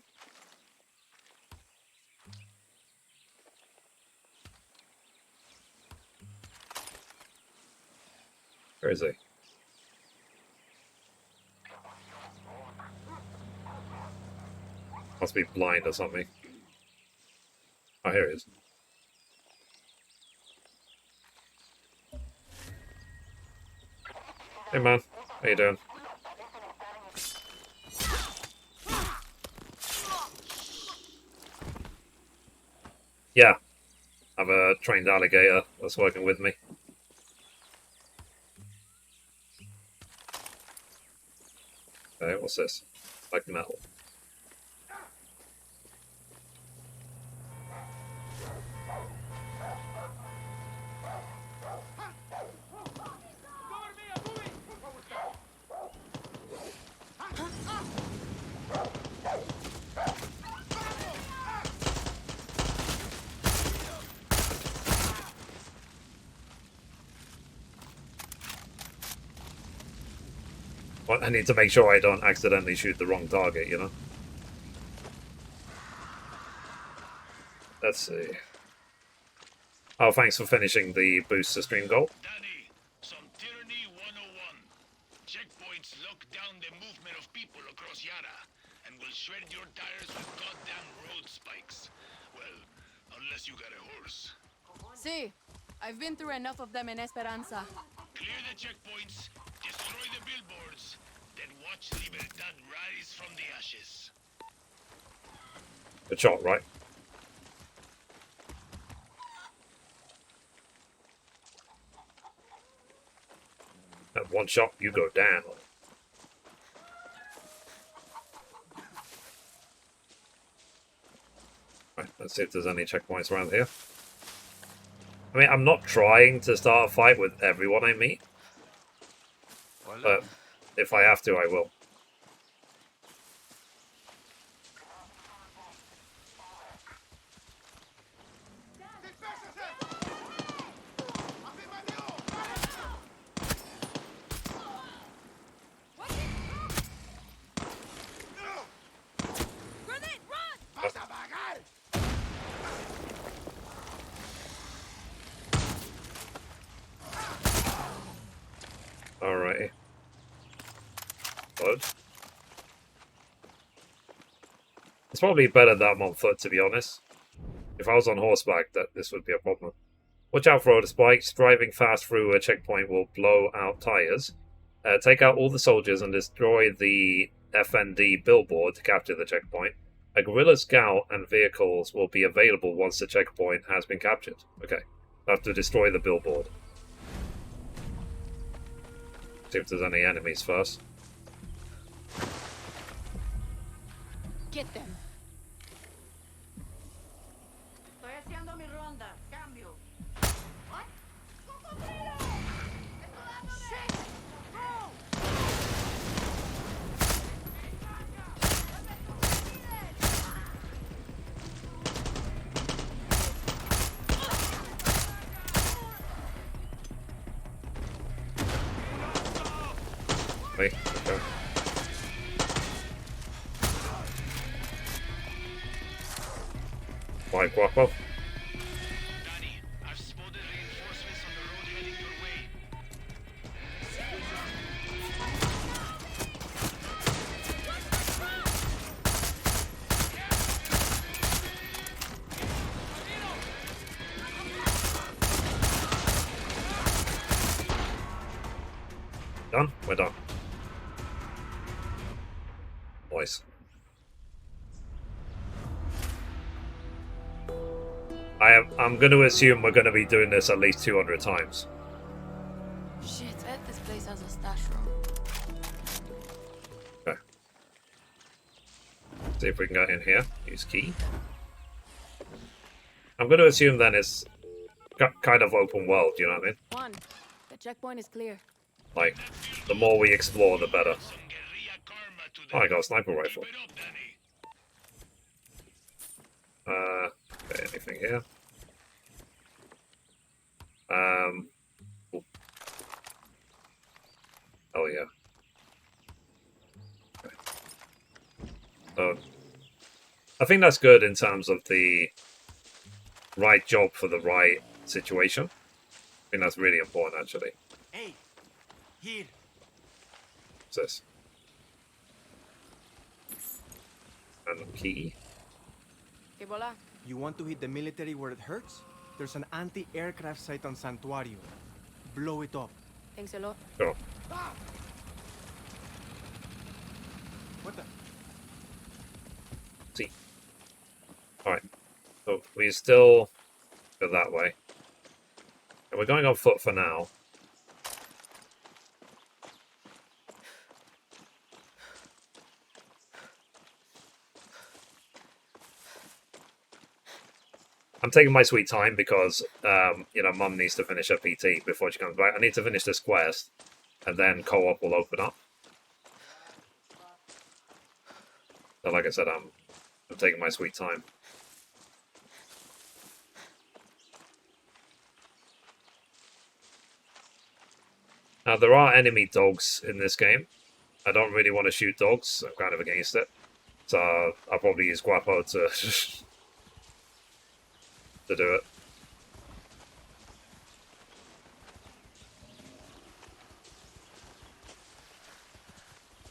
S1: Where is he? Must be blind or something. Oh, here he is. Hey man, how you doing? Yeah, I have a trained alligator that's working with me. Okay, what's this? Like metal. I need to make sure I don't accidentally shoot the wrong target, you know? Let's see. Oh, thanks for finishing the boost to stream goal.
S14: Danny, some tyranny 101. Checkpoints lock down the movement of people across Yara and will shred your tires with goddamn road spikes. Well, unless you got a horse.
S11: See, I've been through enough of them in Esperanza.
S14: Clear the checkpoints, destroy the billboards, then watch Libertad rise from the ashes.
S1: Good shot, right? At one shot, you go down. Right, let's see if there's any checkpoints around here. I mean, I'm not trying to start a fight with everyone I meet. But if I have to, I will. Alrighty. Good. It's probably better that I'm on foot, to be honest. If I was on horseback, this would be a problem. Watch out for road spikes. Driving fast through a checkpoint will blow out tires. Take out all the soldiers and destroy the FND billboard to capture the checkpoint. A guerrilla scout and vehicles will be available once the checkpoint has been captured. Okay. I have to destroy the billboard. See if there's any enemies first.
S11: Get them.
S7: Estoy haciendo mi ronda. Cambio. What? Shit!
S1: Wait, okay. Bye, Guapo.
S14: Danny, I've spotted reinforcements on the road heading your way.
S1: Done? We're done. Nice. I'm going to assume we're going to be doing this at least 200 times.
S11: Shit, I bet this place has a stash room.
S1: Okay. See if we can get in here. Use key. I'm going to assume then it's kind of open world, you know what I mean?
S11: One, the checkpoint is clear.
S1: Like, the more we explore, the better. Oh, I got a sniper rifle. Okay, anything here? Ooh. Oh yeah. Okay. So, I think that's good in terms of the right job for the right situation. I think that's really important, actually.
S6: Hey, here.
S1: What's this? And the key.
S6: You want to hit the military where it hurts? There's an anti-aircraft site on Santuario. Blow it up.
S11: Thanks a lot.
S1: Sure.
S6: What the?
S1: See. Alright. So we still go that way. And we're going on foot for now. I'm taking my sweet time because, you know, Mum needs to finish her PT before she comes back. I need to finish this quest, and then co-op will open up. So, like I said, I'm taking my sweet time. Now, there are enemy dogs in this game, I don't really want to shoot dogs. I'm kind of against it. So I'll probably use Guapo to to do it.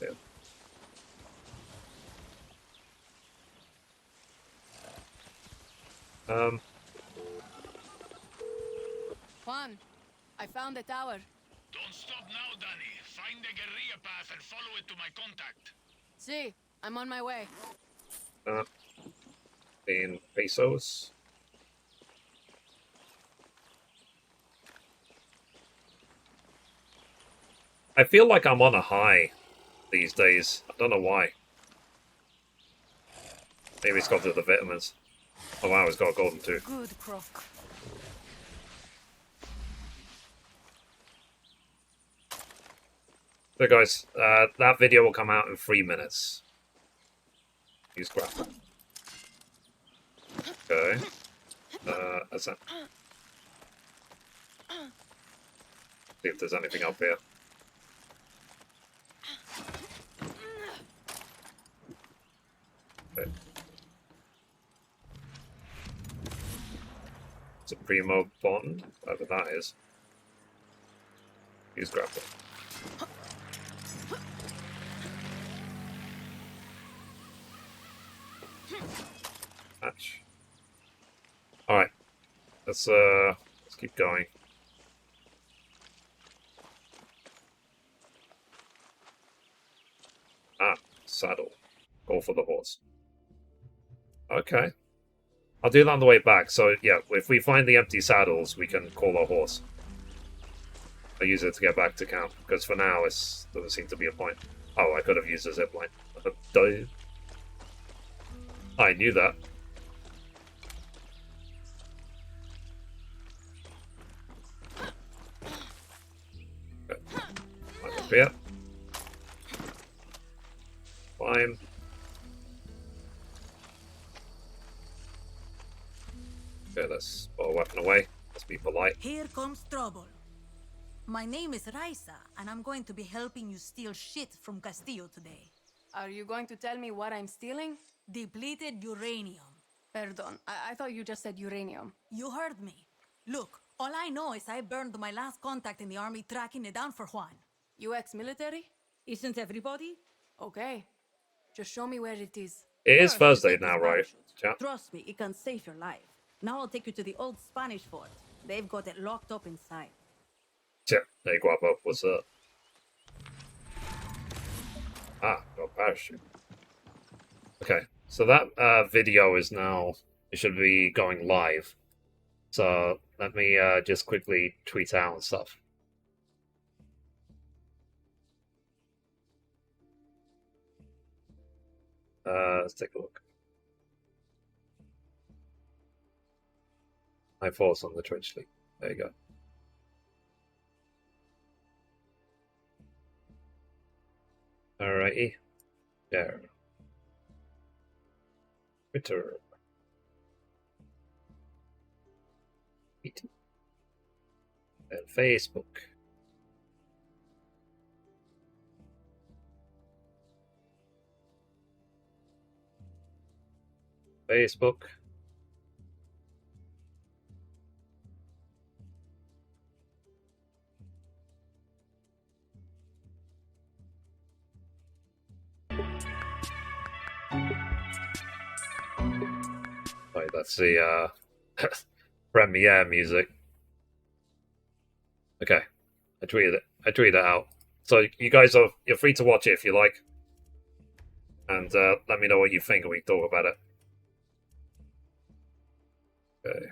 S1: Yeah.
S11: Juan, I found the tower.
S14: Don't stop now, Danny. Find the guerrilla path and follow it to my contact.
S11: See, I'm on my way.
S1: 15 pesos. I feel like I'm on a high these days. I don't know why. Maybe it's got to the vitamins. Oh wow, it's got a golden too.
S11: Good croc.
S1: So guys, that video will come out in 3 minutes. Use grapple. Okay. That's it. See if there's anything up here. Okay. Supremo Bond, whatever that is. Use grapple. Match. Alright. Let's keep going. Ah, saddle. Go for the horse. Okay. I'll do that on the way back. So, yeah, if we find the empty saddles, we can call our horse. I'll use it to get back to camp, because for now, it doesn't seem to be a point. Oh, I could have used a zipline. Duh. I knew that. Okay. Climb up here. Climb. Okay, let's put a weapon away. Let's be polite.
S8: Here comes trouble. My name is Raisa, and I'm going to be helping you steal shit from Castillo today.
S11: Are you going to tell me what I'm stealing?
S8: Depleted uranium.
S11: Perdón, I thought you just said uranium.
S8: You heard me. Look, all I know is I burned my last contact in the army tracking it down for Juan.
S11: You ex-military?
S8: Isn't everybody?
S11: Okay. Just show me where it is.
S1: It is Thursday now, right? Chat.
S8: Trust me, it can save your life. Now I'll take you to the old Spanish fort. They've got it locked up inside.
S1: Yeah, hey Guapo, what's up? Ah, got a parachute. Okay, so that video is now, it should be going live. So let me just quickly tweet out and stuff. Let's take a look. My thoughts on the Twitch link. There you go. Alrighty. There. Twitter. And Facebook. Facebook. Right, that's the premiere music. Okay, I tweeted it. I tweeted it out. So you guys you're free to watch it if you like, and let me know what you think and we talk about it. Okay.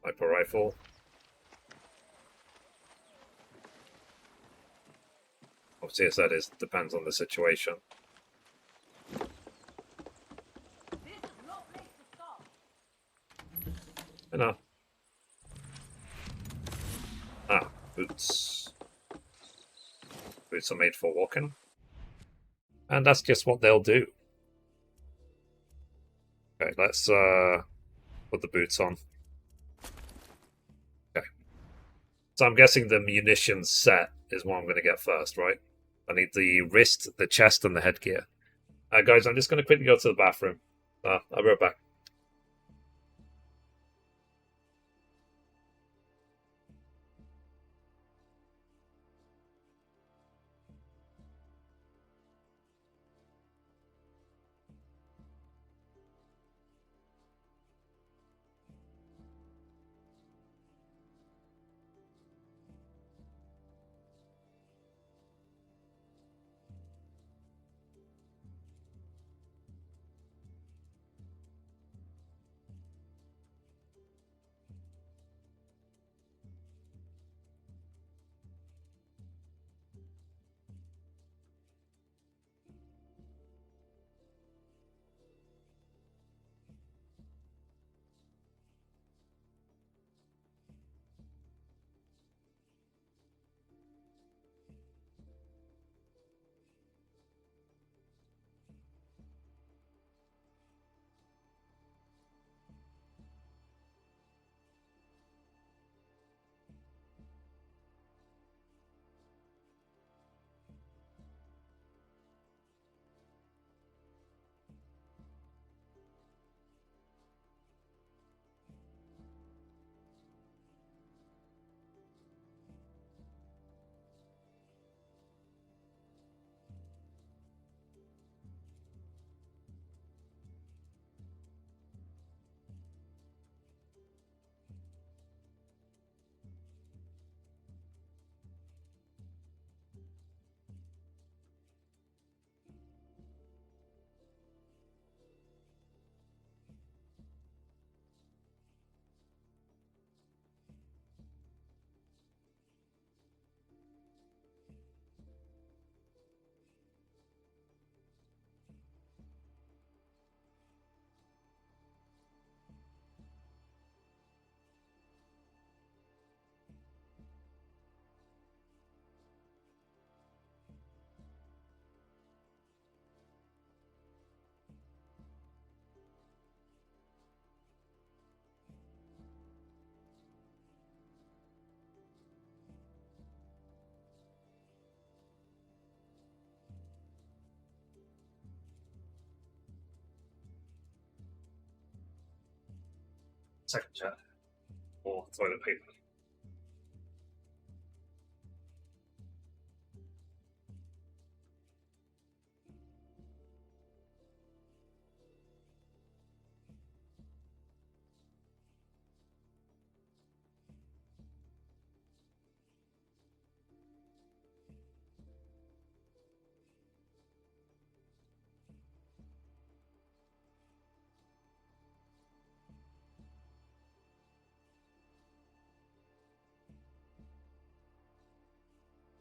S1: Sniper rifle. Obviously, as that is depends on the situation. I know. Ah, boots. Boots are made for walking. And that's just what they'll do. Okay, let's put the boots on. Okay. So I'm guessing the munitions set is what I'm going to get first, right? I need the wrist, the chest, and the headgear. Guys, I'm just going to quickly go to the bathroom. I'll be right back. Second chat. Or toilet paper.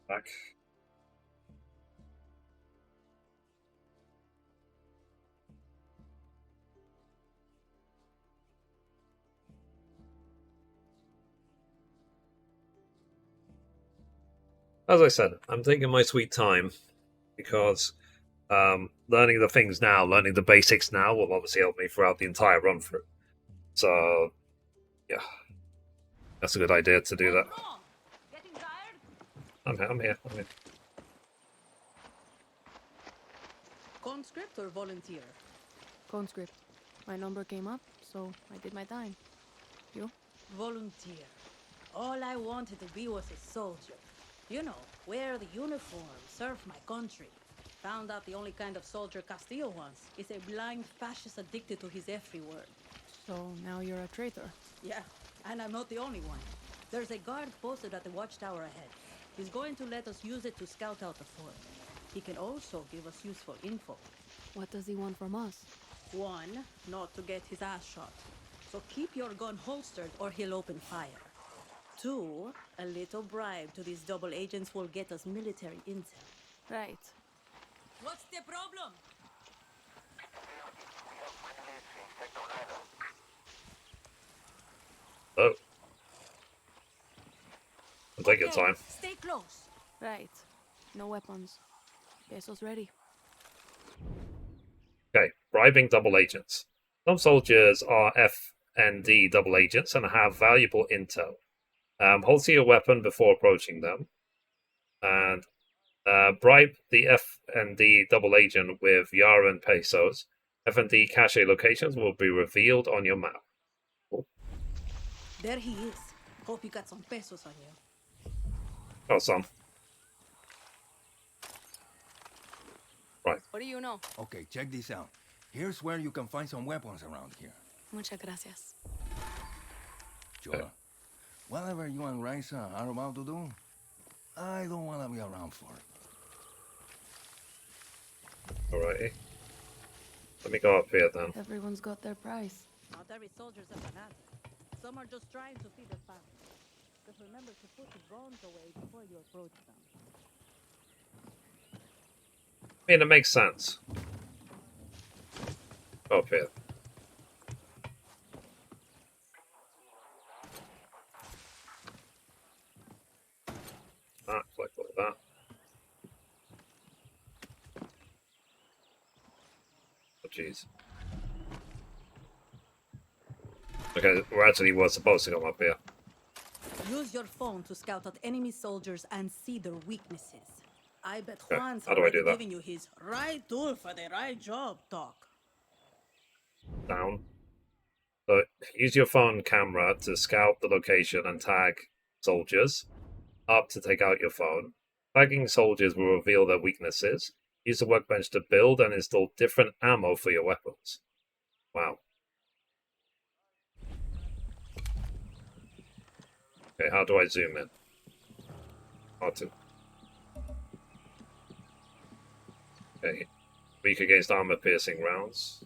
S1: Back. As I said, I'm taking my sweet time because learning the things now, learning the basics now will obviously help me throughout the entire run through. So, yeah, that's a good idea to do that. I'm here.
S11: Conscript or volunteer? Conscript. My number came up, so I did my time. You? Volunteer. All I wanted to be was a soldier. You know, wear the uniform, serve my country. Found out the only kind of soldier Castillo wants is a blind fascist addicted to his every word. So now you're a traitor? Yeah, and I'm not the only one. There's a guard posted at the watchtower ahead. He's going to let us use it to scout out the fort. He can also give us useful info. What does he want from us? One, not to get his ass shot. So keep your gun holstered or he'll open fire. Two, a little bribe to these double agents will get us military intel. Right. What's the problem?
S1: Oh. Take your time.
S11: Stay close. Right. No weapons. Peso's ready.
S1: Okay, bribing double agents. Some soldiers are FND double agents and have valuable intel. Hold to your weapon before approaching them. And Bribe the F&D double agent with Yaran pesos. F&D cache locations will be revealed on your map. Cool.
S11: There he is. Hope you got some pesos on you.
S1: Got some. Right.
S11: What do you know?
S13: Okay, check this out. Here's where you can find some weapons around here.
S11: Muchas gracias.
S13: Sure. Whatever you and Raisa are about to do, I don't want to be around for it.
S1: Alrighty. Let me go up here then.
S11: Everyone's got their price.
S7: Not every soldier's a fanatic. Some are just trying to feed their families. Just remember to put the bones away before you approach them.
S1: I mean, it makes sense. Go up here. Like that. Oh, jeez. Okay, we actually were supposed to come up here.
S7: Use your phone to scout out enemy soldiers and see their weaknesses. I bet
S1: Okay,
S7: Juan's
S1: how do I do
S7: already
S1: that?
S7: giving you his right tool for the right job talk.
S1: Down. So, use your phone camera to scout the location and tag soldiers. Up to take out your phone. Tagging soldiers will reveal their weaknesses. Use the workbench to build and install different ammo for your weapons. Wow. Okay, how do I zoom in? R2. Okay. Weak against armor-piercing rounds.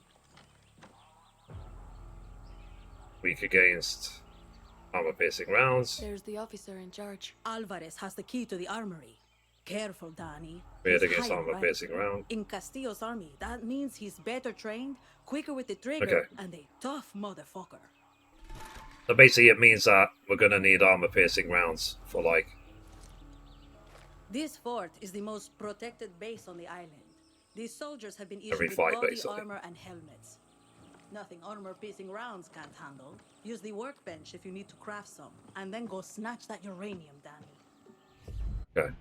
S1: Weak against armor-piercing rounds.
S11: There's the officer in charge.
S7: Alvarez has the key to the armory. Careful, Danny.
S1: Weird
S7: He's
S1: against
S7: high
S1: armor-piercing
S7: rank.
S1: round.
S7: In Castillo's army, that means he's better trained, quicker with the trigger, and a tough motherfucker.
S1: So basically it means that we're going to need armor-piercing rounds for, like...
S7: This fort is the most protected base on the island. These soldiers have been
S1: Every
S7: issued with
S1: fight,
S7: body
S1: basically.
S7: armor and helmets. Nothing armor-piercing rounds can't handle. Use the workbench if you need to craft some, and then go snatch that uranium, Danny.
S1: Okay.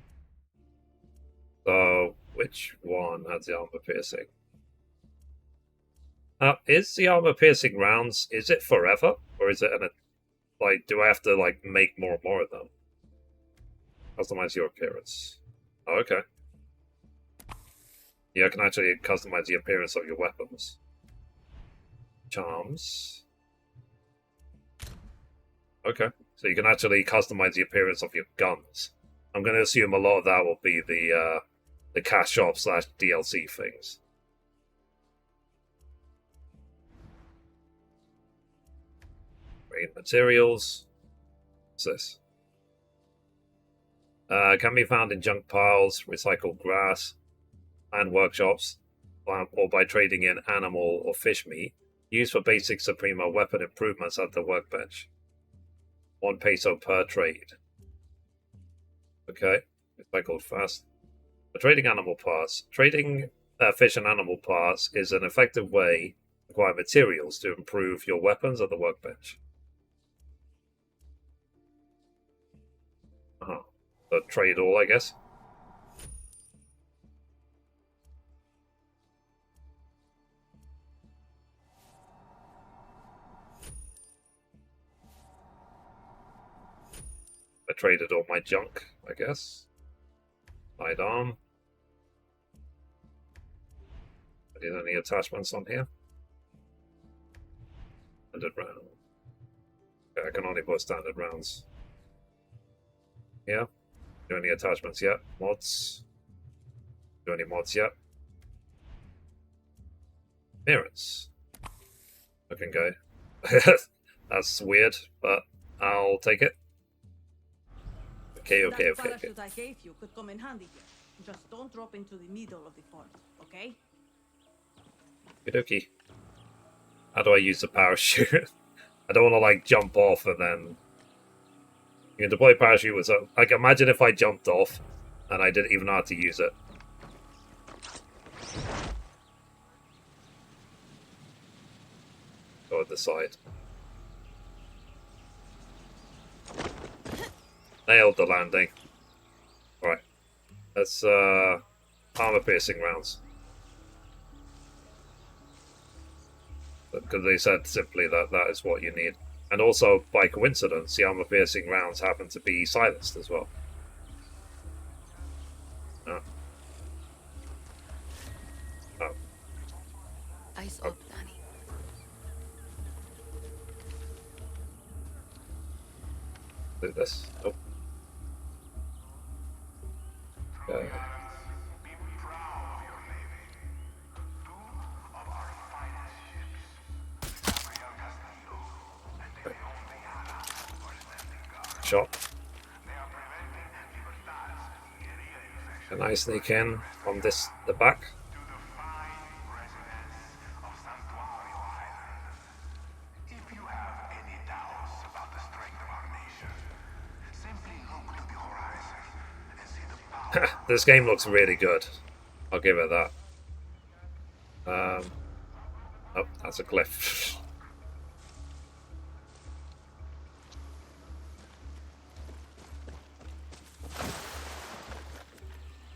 S1: So, which one has the armor-piercing? Is the armor-piercing rounds, is it forever? Or is it, like, do I have to, like, make more and more of them? Customize your appearance. Oh, okay. Yeah, I can actually customize the appearance of your weapons. Charms. Okay. So you can actually customize the appearance of your guns. I'm going to assume a lot of that will be the cash shop / DLC things. Green materials. What's this? Can be found in junk piles, recycled grass, and workshops, or by trading in animal or fish meat. Used for basic Suprema weapon improvements at the workbench. 1 peso per trade. Okay, recycled fast. For trading animal parts. Trading fish and animal parts is an effective way to acquire materials to improve your weapons at the workbench. So trade all, I guess. I traded all my junk, I guess. Sidearm. I did any attachments on here? Standard round. Okay, I can only put standard rounds. Yeah. Do any attachments yet? Mods? Do any mods yet? Mirrors. Looking guy. That's weird, but I'll take it. Okay.
S7: That parachute I gave you could come in handy here. Just don't drop into the middle of the fort, okay?
S1: Okie. How do I use the parachute? I don't want to, like, jump off and then... You can deploy parachute with... Like, imagine if I jumped off and I didn't even know how to use it. Go at the side. Nailed the landing. Alright. That's armor-piercing rounds. Because they said simply that that is what you need. And also, by coincidence, the armor-piercing rounds happen to be silenced as well. Oh. Oh.
S11: Eyes up, Danny.
S1: Do this. Nope. Okay. Shot. Can I sneak in on the back? This game looks really good. I'll give it that. Oh, that's a cliff.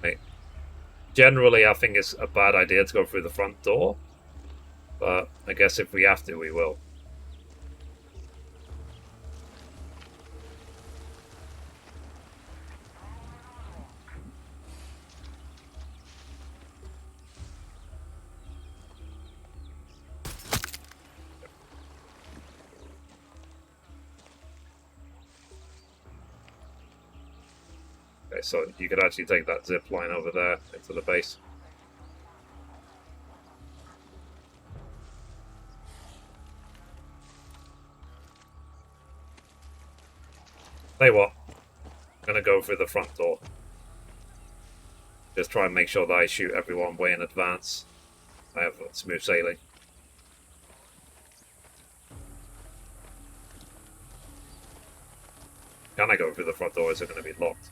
S1: Right. Generally, I think it's a bad idea to go through the front door, but I guess if we have to, we will. Okay, so you could actually take that zip line over there into the base. Tell you what, I'm gonna go through the front door. Just try and make sure that I shoot everyone way in advance. I have smooth sailing. Can I go through the front door? Is it going to be locked?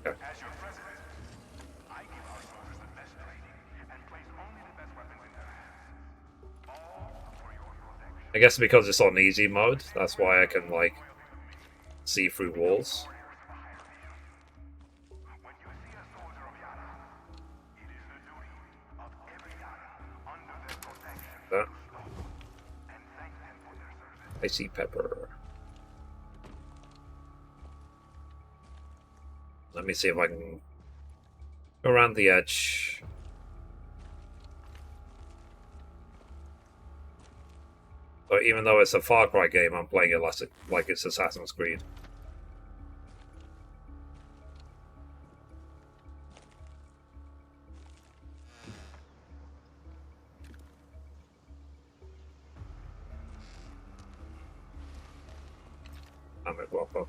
S1: Okay. I guess because it's on easy mode, that's why I can, like, see through walls. That. I see pepper. Let me see if I can go around the edge. So even though it's a Far Cry game, I'm playing it like it's Assassin's Creed. I'm at Guapo.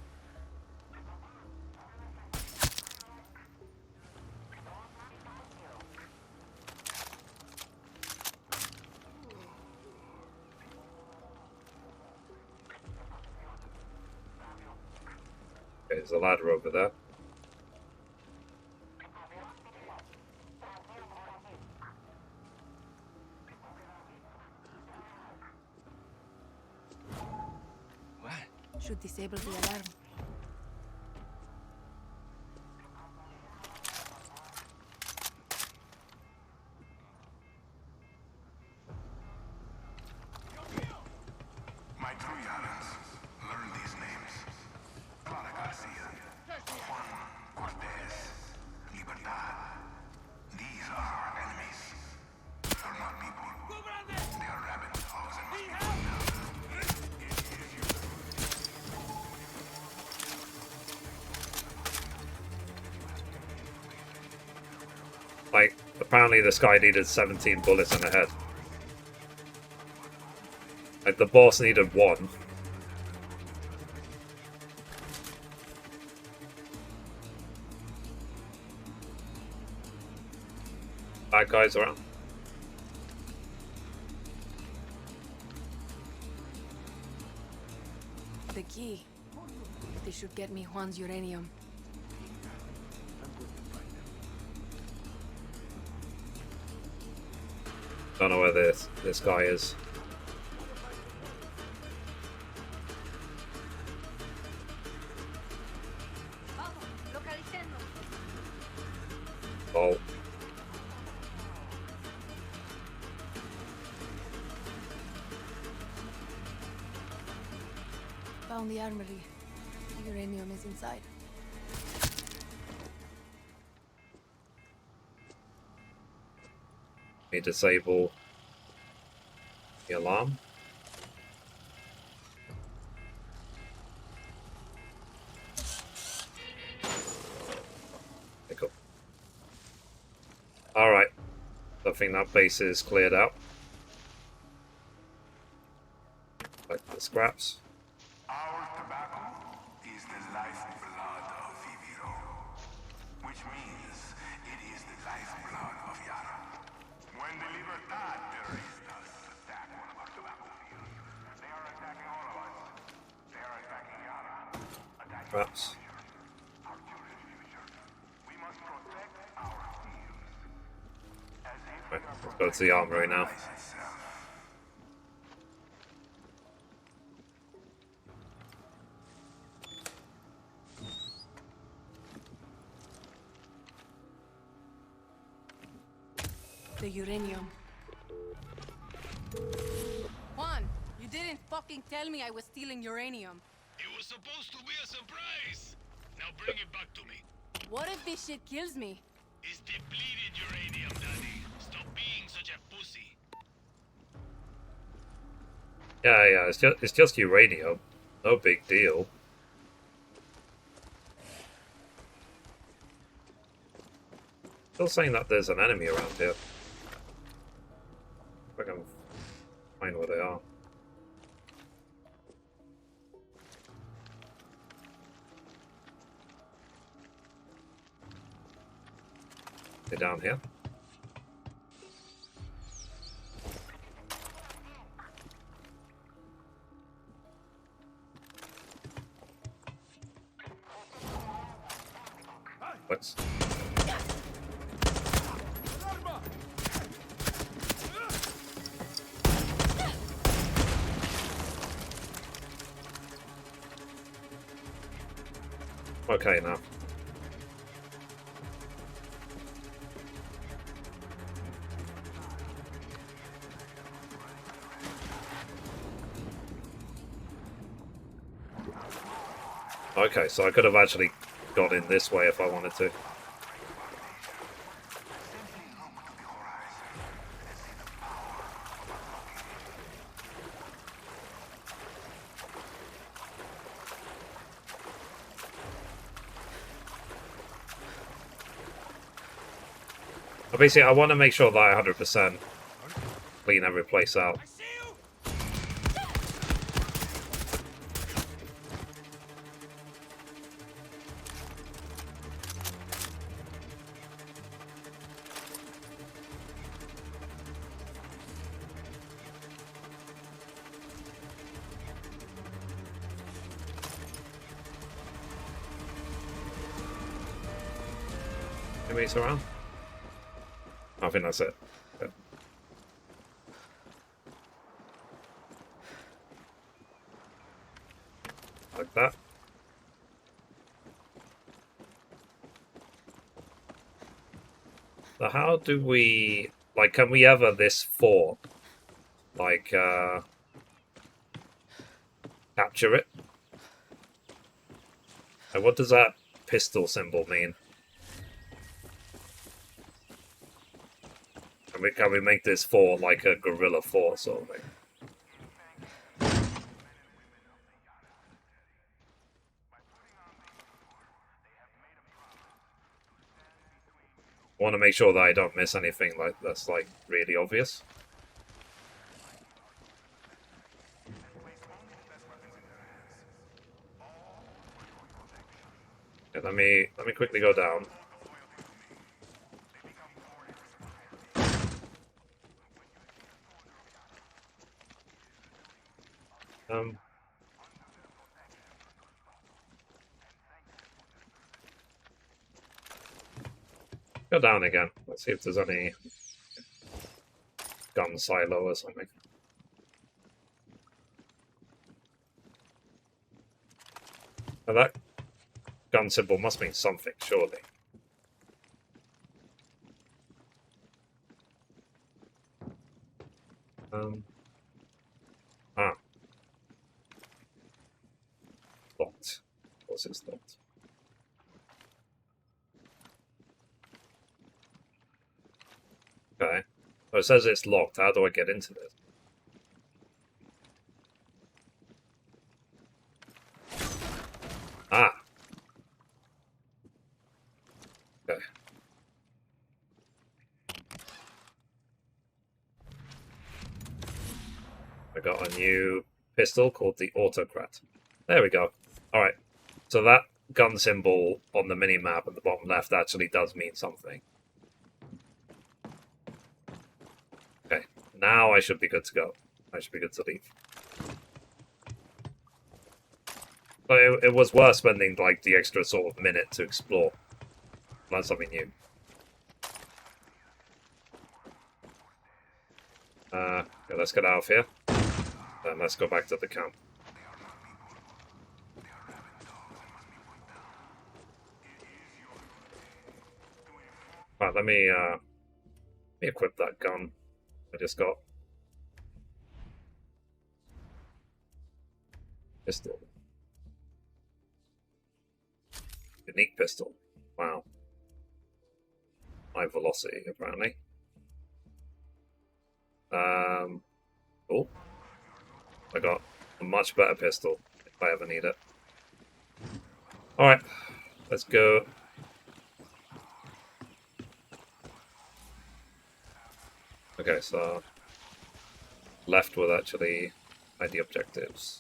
S1: Okay, there's a ladder over there.
S11: What? Should disable the alarm. Like, apparently this guy needed 17 bullets in the head. Like, the boss needed 1. Bad guys around. The key. This should get me Juan's uranium.
S1: Don't know where this guy is. Oh.
S11: Found the armory. The uranium is inside.
S1: Me disable the alarm. Okay, cool. Alright. I think that base is cleared out. Like the scraps.
S14: Our tobacco is the lifeblood of Viviro, which means it is the lifeblood of Yara. When the Libertad terroristas attack one of our tobacco fields, they are attacking all of us. They are attacking Yara. Attacking
S1: Scraps.
S14: our children's future. We must protect our fields. As if
S1: Right, let's go to the armory now.
S11: The uranium.
S16: Juan, you didn't fucking tell me I was stealing uranium.
S14: It was supposed to be a surprise. Now bring it back to me.
S16: What if this shit kills me?
S14: It's depleted uranium, Daddy. Stop being such a pussy.
S1: Yeah, it's just uranium. No big deal. Still saying that there's an enemy around here. If I can find where they are. They're down here. What? Okay, now. Okay, so I could have actually got in this way if I wanted to. But basically, I want to make sure that I 100% clean every place out. Enemies around? I think that's it. Yeah. Like that. So how do we... Like, can we ever this fort? Like, capture it? And what does that pistol symbol mean? Can we make this fort like a guerrilla fort sort of thing? I want to make sure that I don't miss anything like that's like really obvious. Yeah, let me quickly go down. Go down again. Let's see if there's any. gun silo or something. Now that gun symbol must mean something, surely. Locked. Of course it's locked. Okay. So it says it's locked. How do I get into this? Ah. Okay. I got a new pistol called the Autocrat. There we go. Alright. So that gun symbol on the mini-map at the bottom left actually does mean something. Okay. Now I should be good to go. I should be good to leave. But it was worth spending like the extra sort of minute to explore. Learn something new. Okay, let's get out of here. And let's go back to the camp. Right, let me equip that gun I just got. Pistol. Unique pistol. Wow. High velocity, apparently. Oh. I got a much better pistol if I ever need it. Alright, let's go. Okay, so left will actually hide the objectives.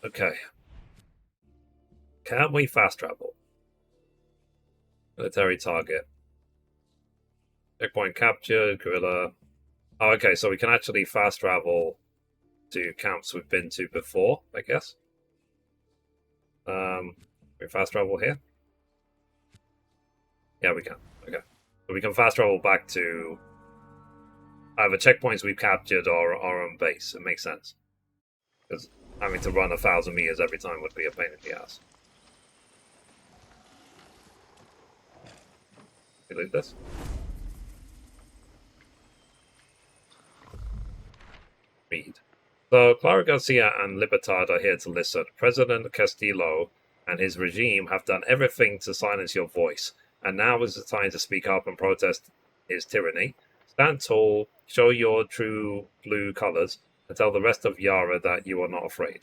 S1: Okay. Can we fast travel? Military target. Checkpoint captured, guerrilla. Oh, okay, so we can actually fast travel to camps we've been to before, I guess. We fast travel here? Yeah, we can. Okay. So we can fast travel back to either checkpoints we've captured or our own base. It makes sense. Because having to run 1,000 meters every time would be a pain in the ass. You loot this? Read. So, Clara Garcia and Libertad are here to listen. President Castillo and his regime have done everything to silence your voice, and now is the time to speak up and protest his tyranny. Stand tall, show your true blue colors, and tell the rest of Yara that you are not afraid.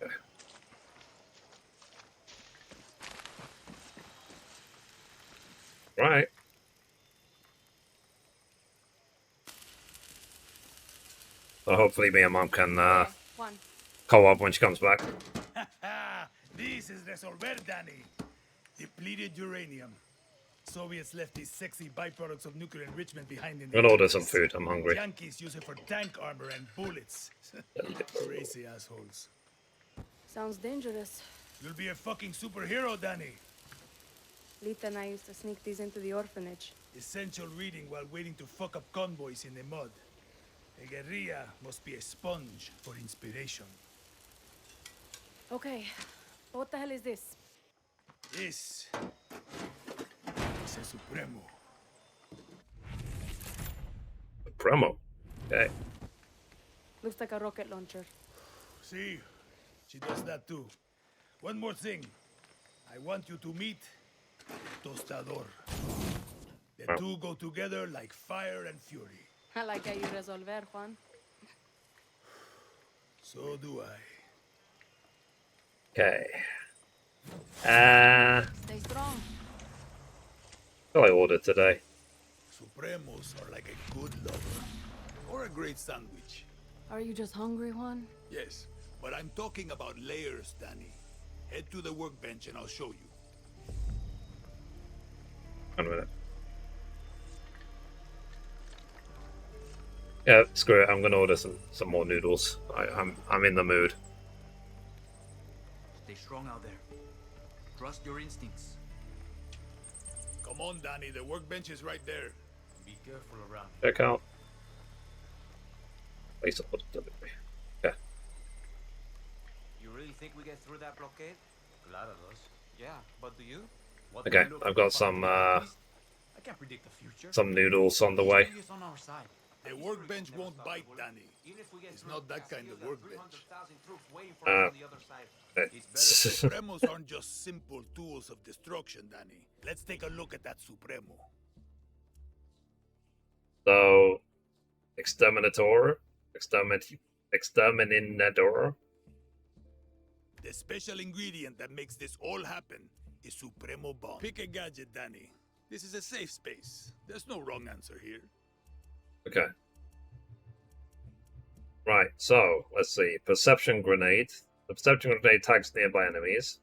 S1: Okay. Right. So hopefully me and Mom can co-op when she comes back.
S14: This is Resolver, Danny. Depleted uranium. Soviets left these sexy byproducts of nuclear enrichment behind in the
S1: We'll order some food. I'm hungry.
S14: Yankees use it for tank armor and bullets. Crazy assholes.
S11: Sounds dangerous.
S14: You'll be a fucking superhero, Danny.
S11: Lita and I used to sneak these into the orphanage.
S14: Essential reading while waiting to fuck up convoys in the mud. A guerrilla must be a sponge for inspiration.
S11: Okay, what the hell is this?
S14: This is a Supremo.
S1: Supremo? Okay.
S11: Looks like a rocket launcher.
S14: See, she does that too. One more thing. I want you to meet Tostador. The two go together like fire and fury.
S11: I like how you resolver, Juan.
S14: So do I.
S1: Okay.
S16: Stay strong.
S1: What I ordered today?
S14: Supremos are like a good lover. Or a great sandwich.
S11: Are you just hungry, Juan?
S14: Yes, but I'm talking about layers, Danny. Head to the workbench and I'll show you.
S1: One minute. Yeah, screw it. I'm gonna order some more noodles. I'm in the mood.
S10: Stay strong out there. Trust your instincts.
S14: Come on, Danny. The workbench is right there.
S10: Be careful around.
S1: Check out. Place of delivery. Yeah.
S6: You really think we get through that blockade? Clara does. Yeah, but do you? What
S1: Okay, I've got some
S10: I can't predict the future.
S1: some noodles on the way.
S10: History is on our side.
S14: The workbench won't bite, Danny. It's not that kind of workbench. Supremos aren't just simple tools of destruction, Danny. Let's take a look at that Supremo.
S1: So, Exterminator.
S14: The special ingredient that makes this all happen is Supremo Bomb. Pick a gadget, Danny. This is a safe space. There's no wrong answer here.
S1: Okay. Right, so, let's see. Perception Grenade. The Perception Grenade tags nearby enemies.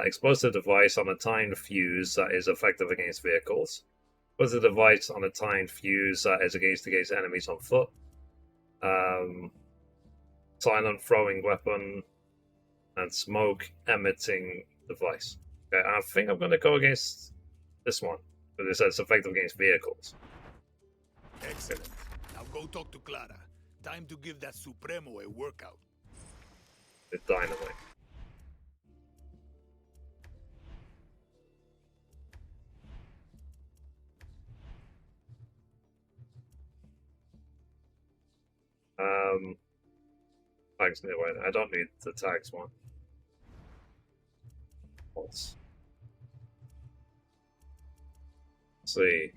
S1: Explosive device on a timed fuse that is effective against vehicles. Explosive device on a timed fuse that is against enemies on foot. Silent throwing weapon. And smoke emitting device. Okay, I think I'm going to go against this one. Because it says effective against vehicles.
S14: Excellent. Now go talk to Clara. Time to give that Supremo a workout.
S1: With dynamite. Tags nearby. I don't need the tags one. Let's see.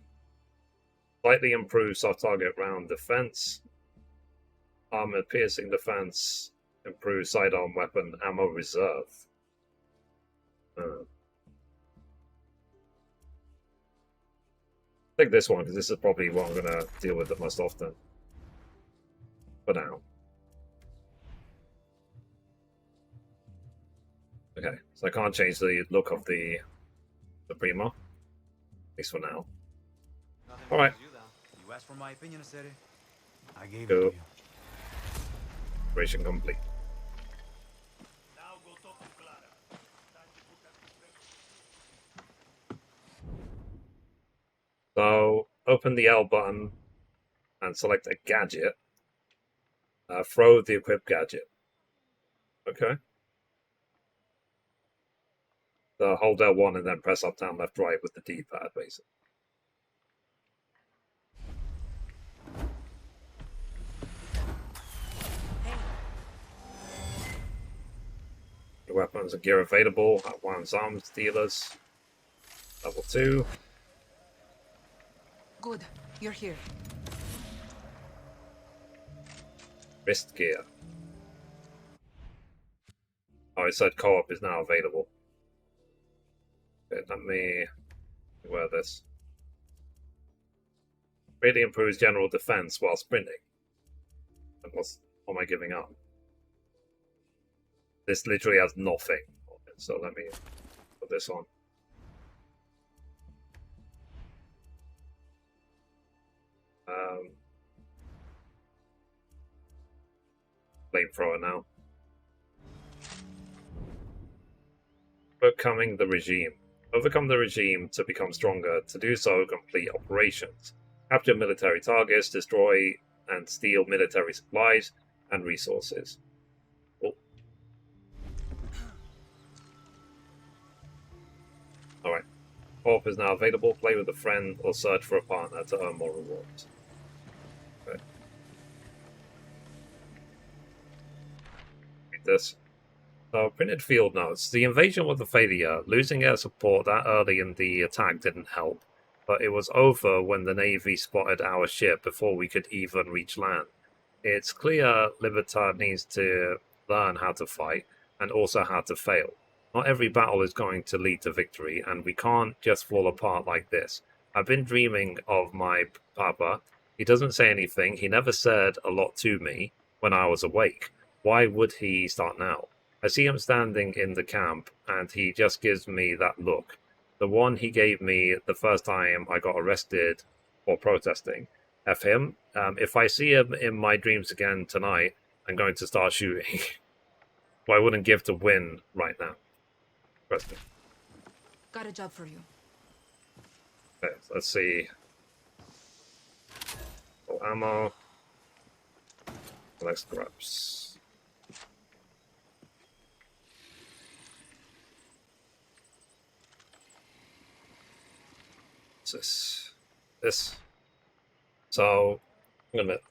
S1: Slightly improved soft target round defense. Armored piercing defense. Improved sidearm weapon ammo reserve. Take this one because this is probably what I'm going to deal with the most often. For now. Okay, so I can't change the look of the Primo. At least for now. Alright.
S6: You asked for my opinion, Seri. I gave it
S1: Go.
S6: to you.
S1: Operation complete.
S14: Now go talk to Clara. Time to put that Supremo.
S1: So, open the L button and select a gadget. Throw the equipped gadget. Okay. So hold L1 and then press up, down, left, right with the D-pad, basically. Your weapons and gear available at One's Arms Dealers. Level 2.
S9: Good, you're here.
S1: Wrist gear. Oh, it said co-op is now available. Okay, let me wear this. Really improves general defense while sprinting. And what am I giving up? This literally has nothing on it, so let me put this on. Flamethrower now. Overcoming the regime. Overcome the regime to become stronger. To do so, complete operations. Capture military targets, destroy and steal military supplies and resources. Oh. Alright. Co-op is now available. Play with a friend or search for a partner to earn more rewards. Okay. Read this. So, printed field notes. The invasion was a failure. Losing air support that early in the attack didn't help, but it was over when the Navy spotted our ship before we could even reach land. It's clear Libertad needs to learn how to fight, and also how to fail. Not every battle is going to lead to victory, and we can't just fall apart like this. I've been dreaming of my papa. He doesn't say anything. He never said a lot to me when I was awake. Why would he start now? I see him standing in the camp, and he just gives me that look. The one he gave me the first time I got arrested for protesting. F him. If I see him in my dreams again tonight, I'm going to start shooting. I wouldn't give to win right now. Trust me.
S9: Got a job for you.
S1: Okay, let's see. Full ammo. Select scraps. What's this? This. So, wait a minute.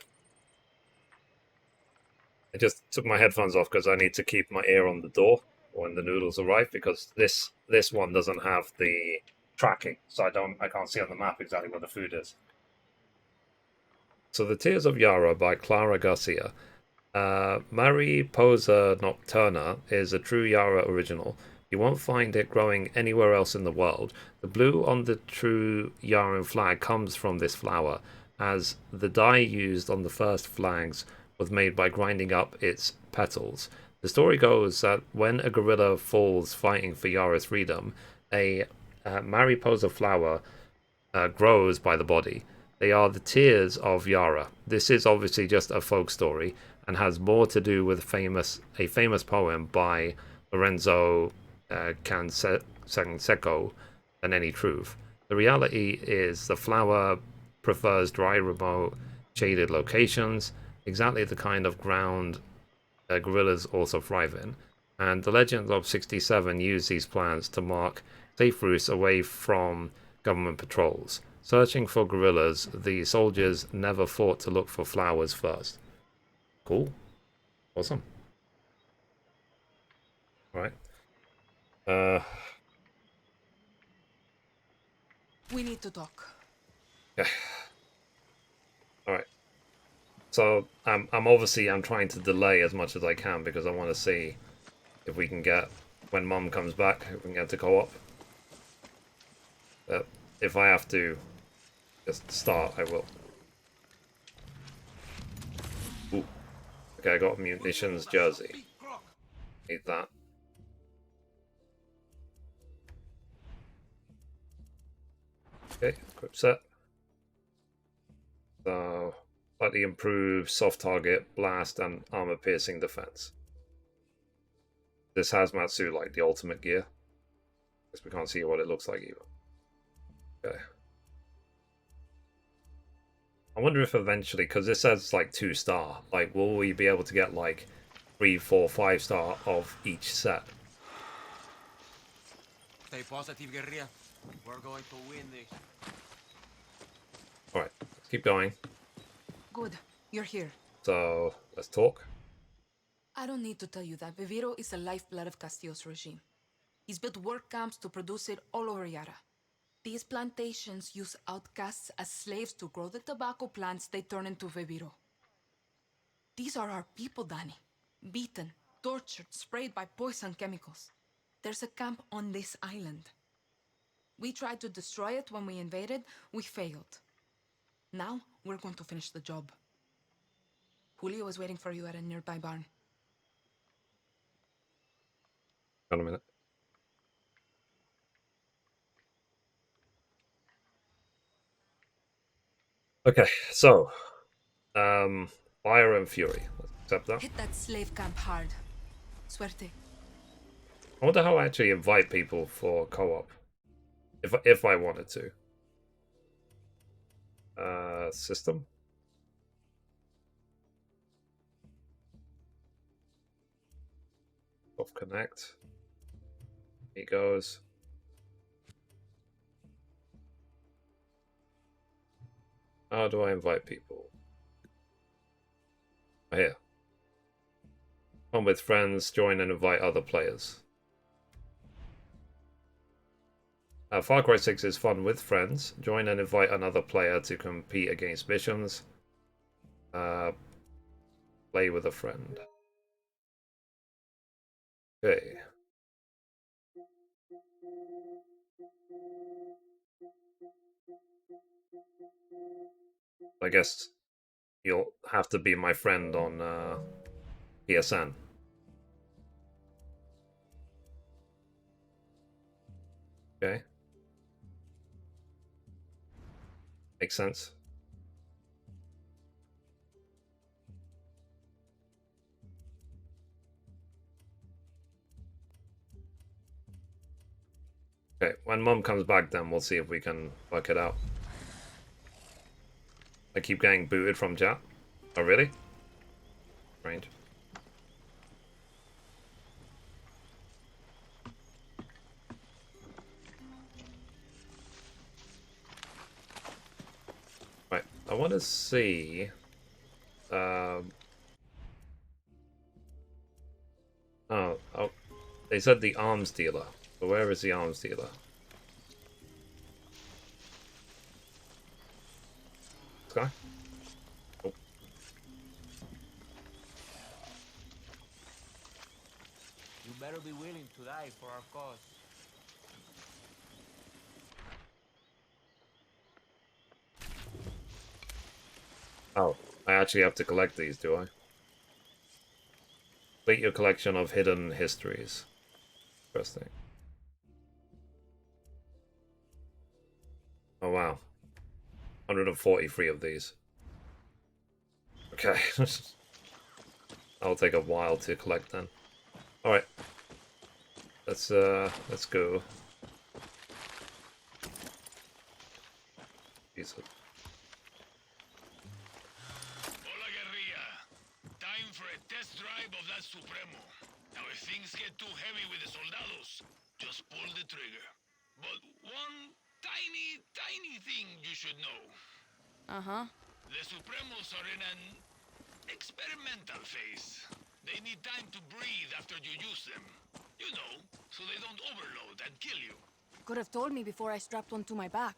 S1: I just took my headphones off because I need to keep my ear on the door when the noodles arrive, because this one doesn't have the tracking, so I can't see on the map exactly where the food is. So The Tears of Yara by Clara Garcia. Mariposa nocturna is a true Yara original. You won't find it growing anywhere else in the world. The blue on the true Yaran flag comes from this flower, as the dye used on the first flags was made by grinding up its petals. The story goes that when a gorilla falls fighting for Yara's freedom, a Mariposa flower grows by the body. They are the tears of Yara. This is obviously just a folk story and has more to do with a famous poem by Lorenzo Canseco than any truth. The reality is the flower prefers dry, remote, shaded locations, exactly the kind of ground gorillas also thrive in. And the legends of 67 use these plants to mark safe routes away from government patrols. Searching for gorillas, the soldiers never thought to look for flowers first. Cool. Awesome. Alright.
S9: We need to talk.
S1: Yeah. Alright. So I'm trying to delay as much as I can because I want to see if we can get, when Mom comes back, if we can get to co-op. If I have to just start, I will. Ooh. Okay, I got a munitions jersey. Need that. Okay, equip set. So, slightly improved soft target, blast, and armor piercing defense. This hazmat suit like the ultimate gear. Guess we can't see what it looks like either. Okay. I wonder if eventually, because this says like 2-star, like will we be able to get like 3, 4, 5-star of each set?
S17: Stay positive, guerrilla. We're going to win this.
S1: Alright, let's keep going.
S9: Good, you're here.
S1: So, let's talk.
S9: I don't need to tell you that Viviro is the lifeblood of Castillo's regime. He's built work camps to produce it all over Yara. These plantations use outcasts as slaves to grow the tobacco plants they turn into Viviro. These are our people, Danny. Beaten, tortured, sprayed by poison chemicals. There's a camp on this island. We tried to destroy it when we invaded. We failed. Now, we're going to finish the job. Julio is waiting for you at a nearby barn.
S1: Hold on a minute. Okay, so Fire and Fury. Let's accept that.
S9: Hit that slave camp hard. Suerte.
S1: I wonder how I actually invite people for co-op. If I wanted to. System. Off connect. He goes. How do I invite people? Here. Come with friends, join and invite other players. Far Cry 6 is fun with friends. Join and invite another player to compete against missions. Play with a friend. Okay. I guess you'll have to be my friend on PSN. Okay. Makes sense. Okay, when Mum comes back, then we'll see if we can work it out. I keep getting booted from chat. Oh, really? Strange. Right, I want to see... Oh, they said the arms dealer. But where is the arms dealer? This guy? Oh.
S17: You better be willing to die for our cause.
S1: Oh, I actually have to collect these, do I? Complete your collection of hidden histories. Interesting. Oh wow. 143 of these. Okay. That'll take a while to collect then. Alright. Let's go. Jesus.
S14: Hola, guerrilla. Time for a test drive of that Supremo. Now, if things get too heavy with the soldados, just pull the trigger. But one tiny, tiny thing you should know.
S11: Uh-huh.
S14: The Supremos are in an experimental phase. They need time to breathe after you use them. You know, so they don't overload and kill you.
S11: Could have told me before I strapped one to my back.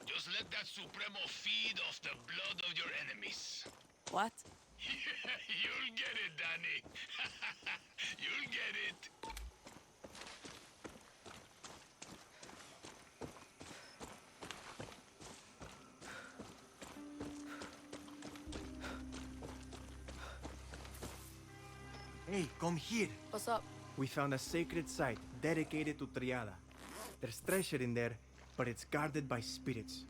S14: Just let that Supremo feed off the blood of your enemies.
S11: What?
S14: You'll get it, Danny. You'll get it.
S18: Hey, come here.
S11: What's up?
S18: We found a sacred site dedicated to Triada. There's treasure in there, but it's guarded by spirits.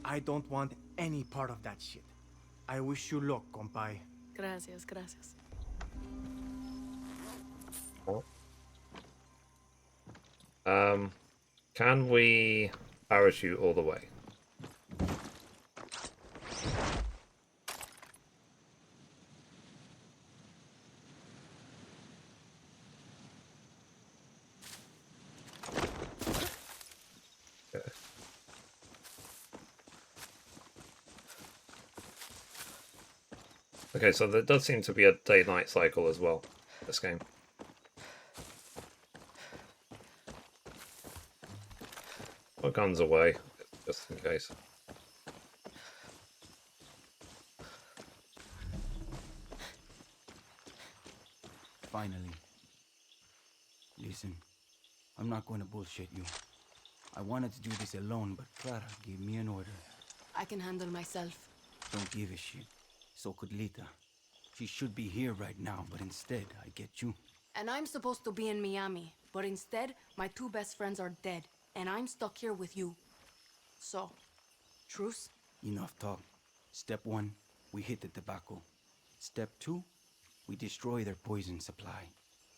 S18: I don't want any part of that shit. I wish you luck, compai.
S11: Gracias, gracias.
S1: Can we parachute all the way? Okay, so there does seem to be a day-night cycle as well, this game. Put guns away, just in case.
S19: Finally. Listen, I'm not going to bullshit you. I wanted to do this alone, but Clara gave me an order.
S11: I can handle myself.
S19: Don't give a shit. So could Lita. She should be here right now, but instead, I get you.
S11: And I'm supposed to be in Miami, but instead, my two best friends are dead, and I'm stuck here with you. So, truce?
S19: Enough talk. Step 1, we hit the tobacco. Step 2, we destroy their poison supply.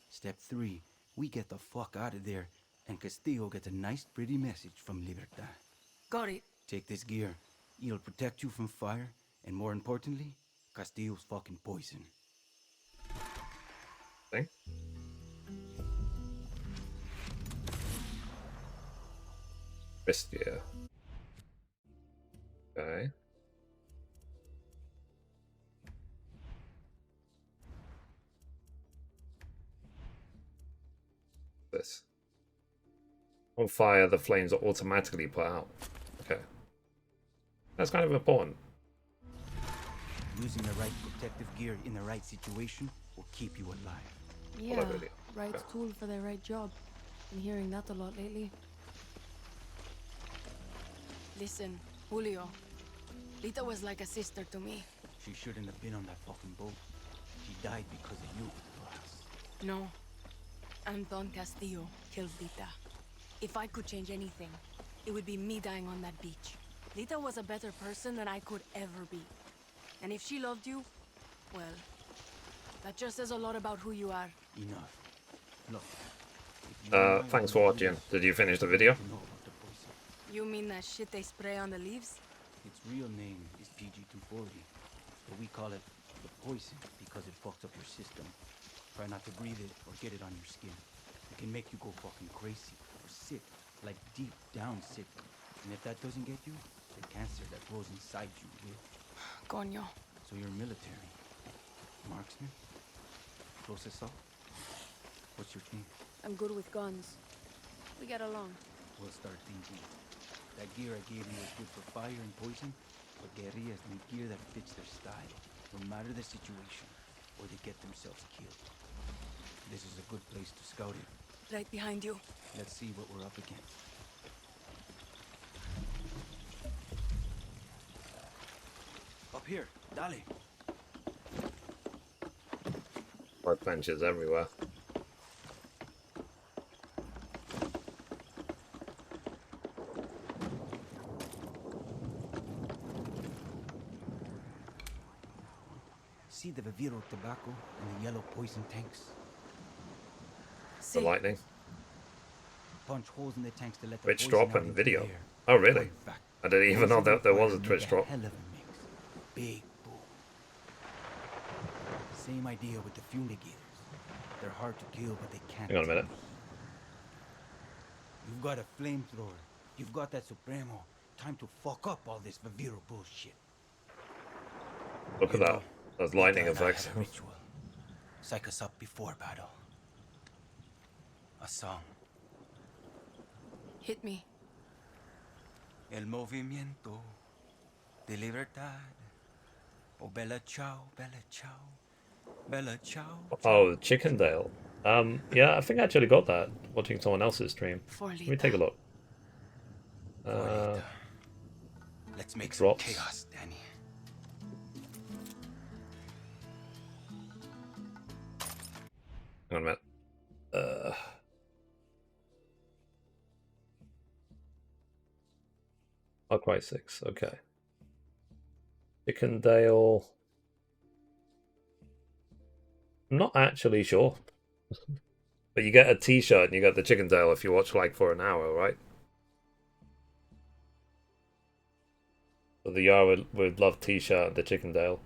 S19: Step 3, we get the fuck out of there, and Castillo gets a nice pretty message from Libertad.
S11: Got it.
S19: Take this gear. It'll protect you from fire, and more importantly, Castillo's fucking poison.
S1: Thing? Riskia. Okay. This. On fire, the flames are automatically put out. Okay. That's kind of important.
S19: Using the right protective gear in the right situation will keep you alive.
S11: Yeah,
S1: Well, really.
S11: right
S1: Okay.
S11: tool for the right job. Been hearing that a lot lately. Listen, Julio. Lita was like a sister to me.
S19: She shouldn't have been on that fucking boat. She died because of you, Rojas.
S11: No. Anton Castillo killed Lita. If I could change anything, it would be me dying on that beach. Lita was a better person than I could ever be. And if she loved you, well, that just says a lot about who you are.
S19: Enough. Look, if
S1: Thanks for watching. Did you finish the video?
S16: You mean that shit they spray on the leaves?
S19: Its real name is PG-240, but we call it the poison because it fucks up your system. Try not to breathe it or get it on your skin. It can make you go fucking crazy or sick, like deep down sick. And if that doesn't get you, the cancer that grows inside you will.
S16: Coño.
S19: So you're military. Marksman? Close assault? What's your thing?
S15: I'm good with guns. We get along.
S19: We'll start thinking. That gear I gave you is good for fire and poison, but guerrillas need gear that fits their style, no matter the situation, or they get themselves killed. This is a good place to scout it.
S16: Right behind you.
S19: Let's see what we're up against. Up here, dale.
S1: Workbenches everywhere.
S19: See the Viviro tobacco and the yellow poison tanks?
S1: The lightning.
S19: Punch holes in the tanks to let the
S1: Twitch
S19: poison
S1: drop
S19: out
S1: and
S19: into the
S1: video.
S19: air.
S1: Oh really?
S19: Fun fact,
S1: I didn't even know that there was a
S19: poison
S1: Twitch
S19: make
S1: drop.
S19: hell of a mix. Big boom. Same idea with the fumigators. They're hard to kill, but they can't.
S1: Hang on a minute.
S19: You've got a flamethrower. You've got that Supremo. Time to fuck up all this Viviro bullshit.
S1: Look at that. Those lightning effects.
S19: Ritual. Psych us up before battle. A song.
S16: Hit me.
S19: El movimiento de libertad. Oh, bella ciao, bella ciao, bella ciao.
S1: Oh, Chickendale. Yeah, I think I actually got that watching someone else's stream. Let me take a look.
S19: Let's make
S1: drops.
S19: some chaos, Danny.
S1: Hang on a minute. Far Cry 6, okay. Chickendale. I'm not actually sure. But you get a t-shirt and you get the Chickendale if you watch like for an hour, right? So the Yara would love t-shirt and the Chickendale.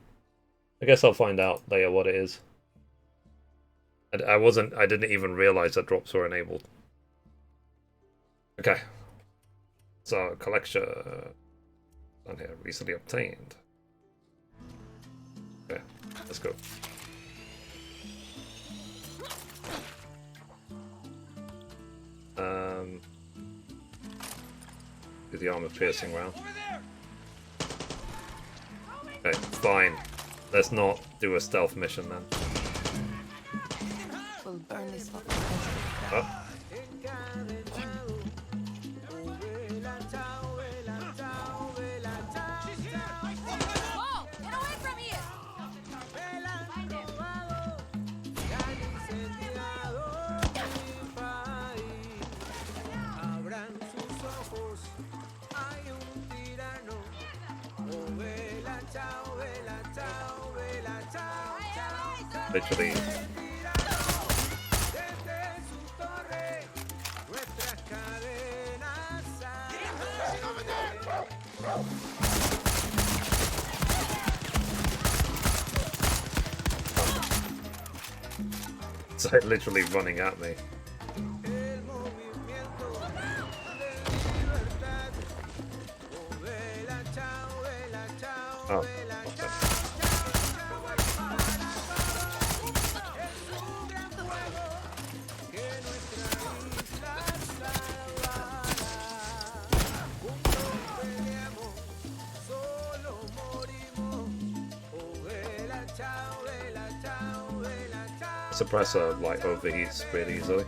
S1: I guess I'll find out later what it is. I didn't even realize that drops were enabled. Okay. So, collection on here, recently obtained. Okay, let's go. Do the armor piercing round. Okay, fine. Let's not do a stealth mission then.
S16: We'll burn this fucking
S1: Oh.
S16: Whoa! Get away from here!
S1: Literally. It's like literally running at me. Oh. Suppressor like overheats really easily.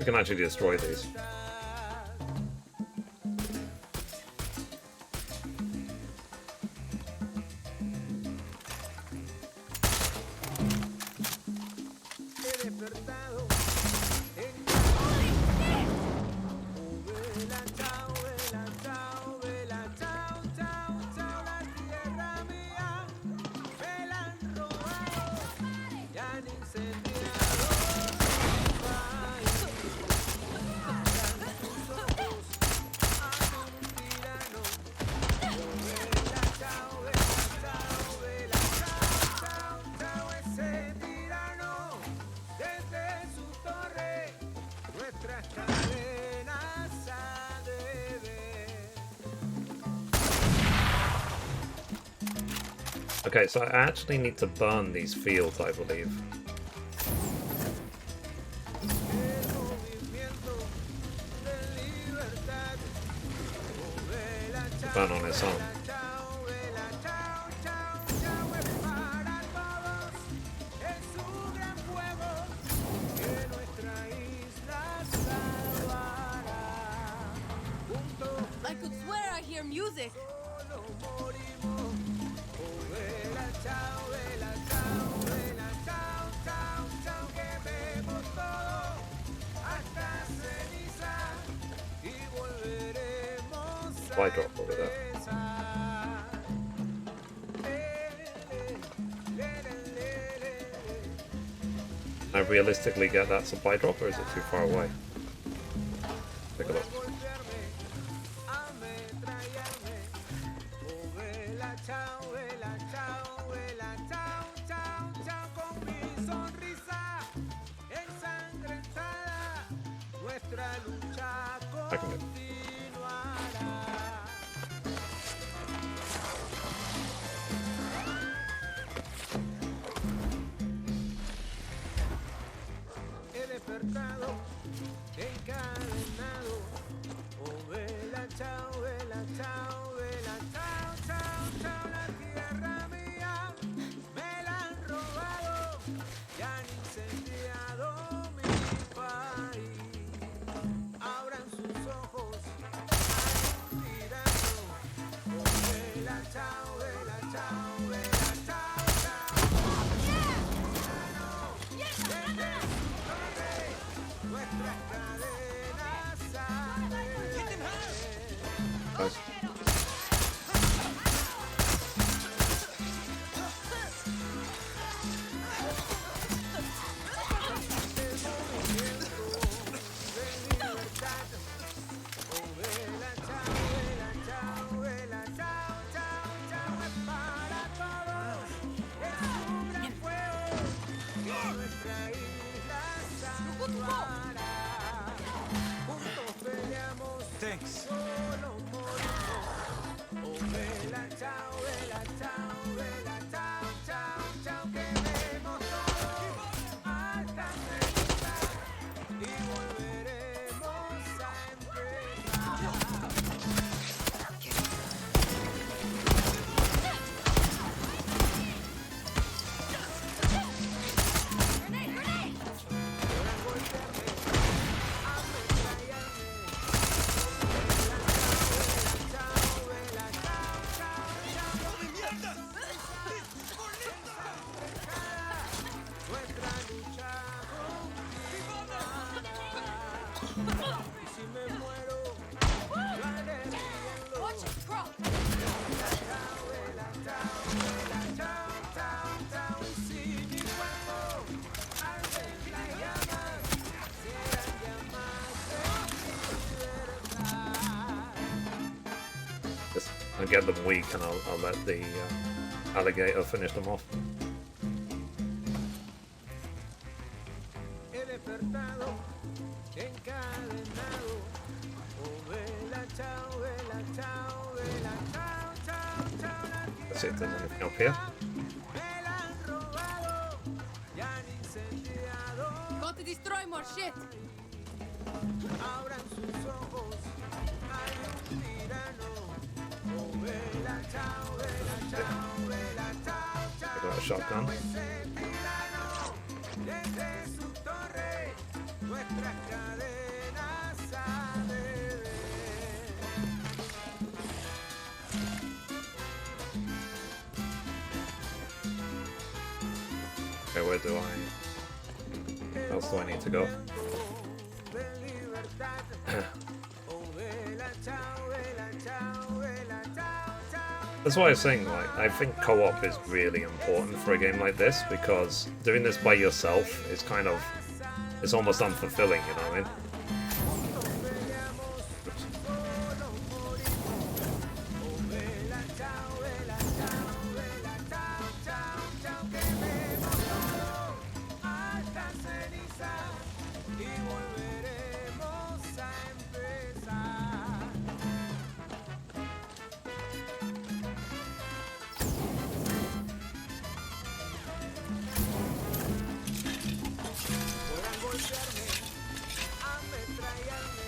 S1: can actually destroy these. Okay, so I actually need to burn these fields, I believe. Burn on its own.
S16: I could swear I hear music.
S1: Supply drop over there. Can I realistically get that supply drop, or is it too far away? Take a look. I can get it.
S6: Thanks.
S1: I'll get them weak and I'll let the alligator finish them off. Let's see if there's anything up here.
S16: Got to destroy more shit.
S1: I got a shotgun. Okay, where do I... Where else do I need to go? That's why I was saying, like, I think co-op is really important for a game like this, because doing this by yourself is kind of... It's almost unfulfilling, you know what I mean?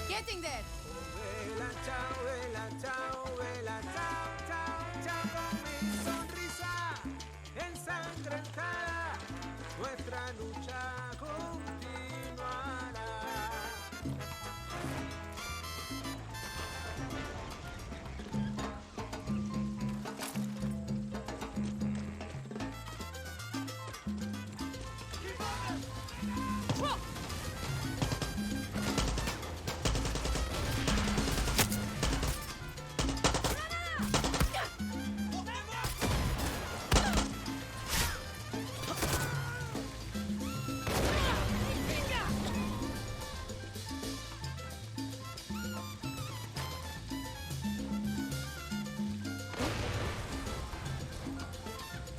S16: Getting there.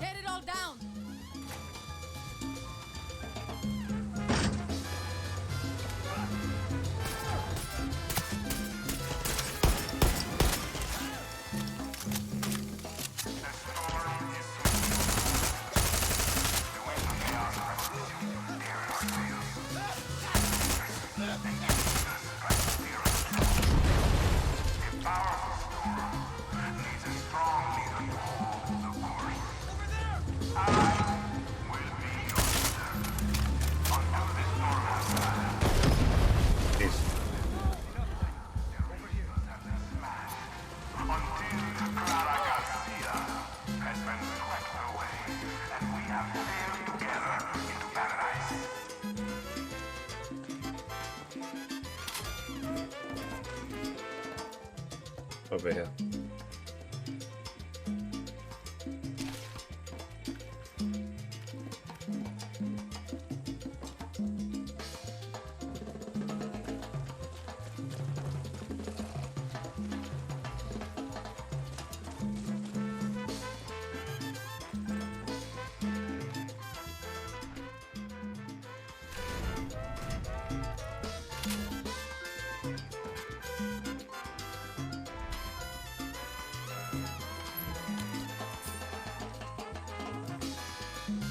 S16: Tear it all down.
S1: Over here.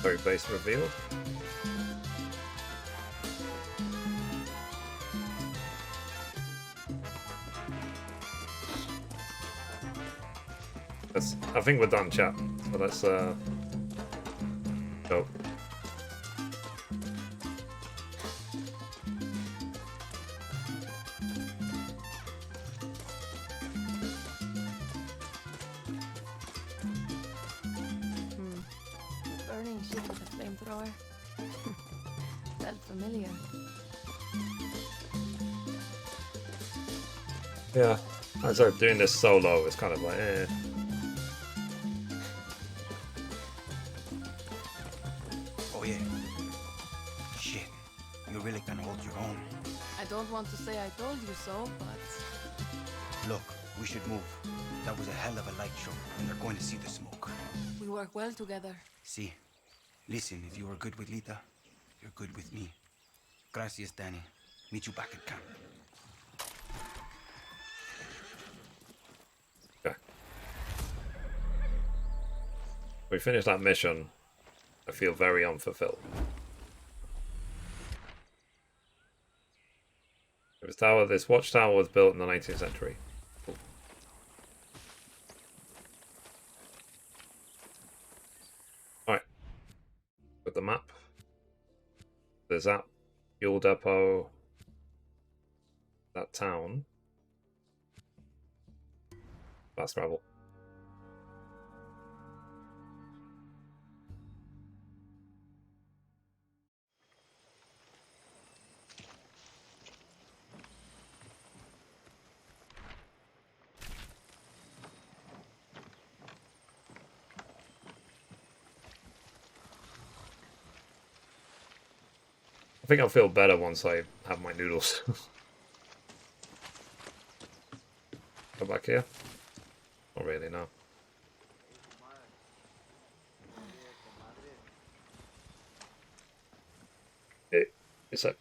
S1: Very base revealed. I think we're done, chat. So let's go.
S11: Burning shit with a flamethrower. Felt familiar.
S1: Yeah, as I'm doing this solo, it's kind of like, eh.
S19: Oh yeah. Shit. You really can hold your own.
S11: I don't want to say I told you so, but...
S19: Look, we should move. That was a hell of a light show, and they're going to see the smoke.
S11: We work well together.
S19: See? Listen, if you are good with Lita, you're good with me. Gracias, Danny. Meet you back at camp.
S1: Okay. We finished that mission. I feel very unfulfilled. This watchtower was built in the 19th century. Cool. Alright. With the map. There's that fuel depot. that town. Fast travel. I think I'll feel better once I have my noodles. Go back here? Not really, no. It's like...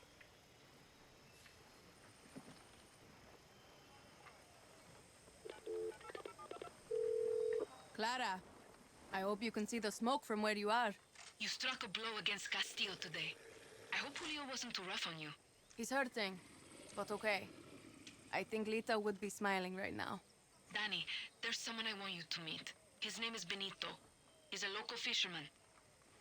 S16: Clara, I hope you can see the smoke from where you are.
S9: You struck a blow against Castillo today. I hope Julio wasn't too rough on you.
S16: He's hurting, but okay. I think Lita would be smiling right now.
S9: Danny, there's someone I want you to meet. His name is Benito. He's a local fisherman,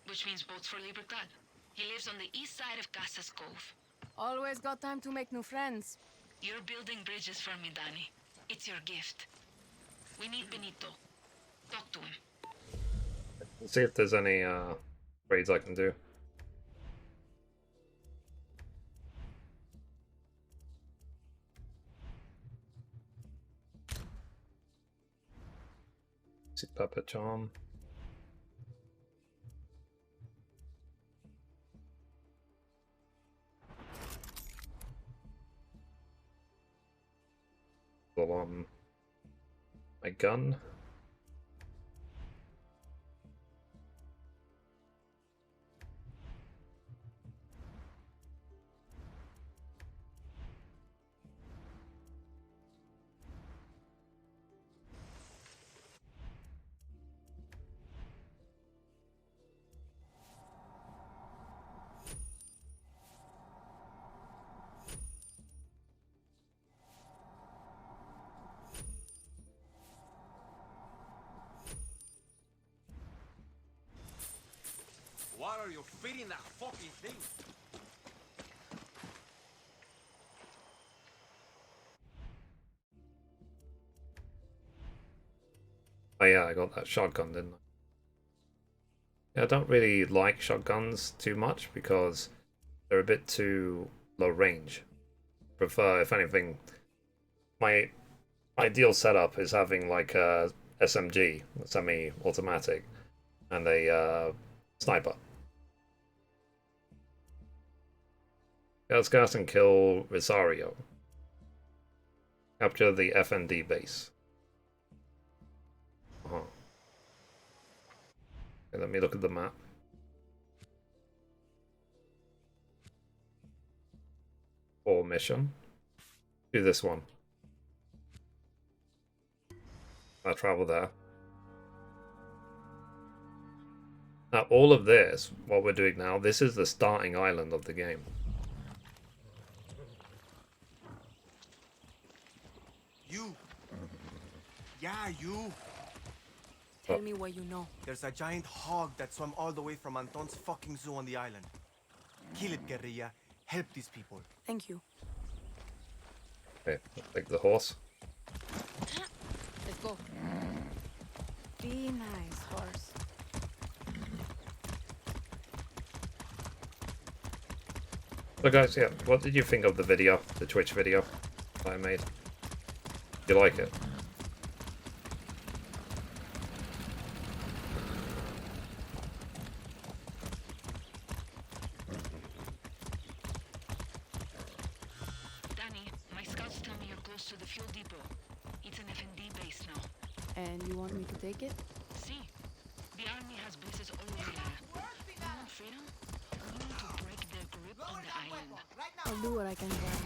S9: which means boats for Libertad. He lives on the east side of Casas Cove.
S16: Always got time to make new friends.
S9: You're building bridges for me, Danny. It's your gift. We need Benito. Talk to him.
S1: Let's see if there's any raids I can do. See Pepper Charm. Pull on my gun.
S17: What are you feeding that fucking thing?
S1: Oh yeah, I got that shotgun, didn't I? Yeah, I don't really like shotguns too much because they're a bit too low range. Prefer, if anything, my ideal setup is having like a SMG, semi-automatic, and a sniper. Let's go and kill Rosario. Capture the FND base. Okay, let me look at the map. Or mission. Do this one. I'll travel there. Now, all of this, what we're doing now, this is the starting island of the game.
S18: You! Yeah, you!
S16: Tell me what you know.
S18: There's a giant hog that swam all the way from Anton's fucking zoo on the island. Kill it, guerrilla. Help these people.
S16: Thank you.
S1: Okay, take the horse.
S16: Let's go. Be nice, horse.
S1: So guys, yeah, what did you think of the video, the Twitch video I made? Do you like it?
S9: Danny, my scouts tell me you're close to the fuel depot. It's an FND base now.
S11: And you want me to take it?
S9: See, the army has bases all over there. You want freedom? You need to break their grip on the island.
S11: I'll do what I can, Brian.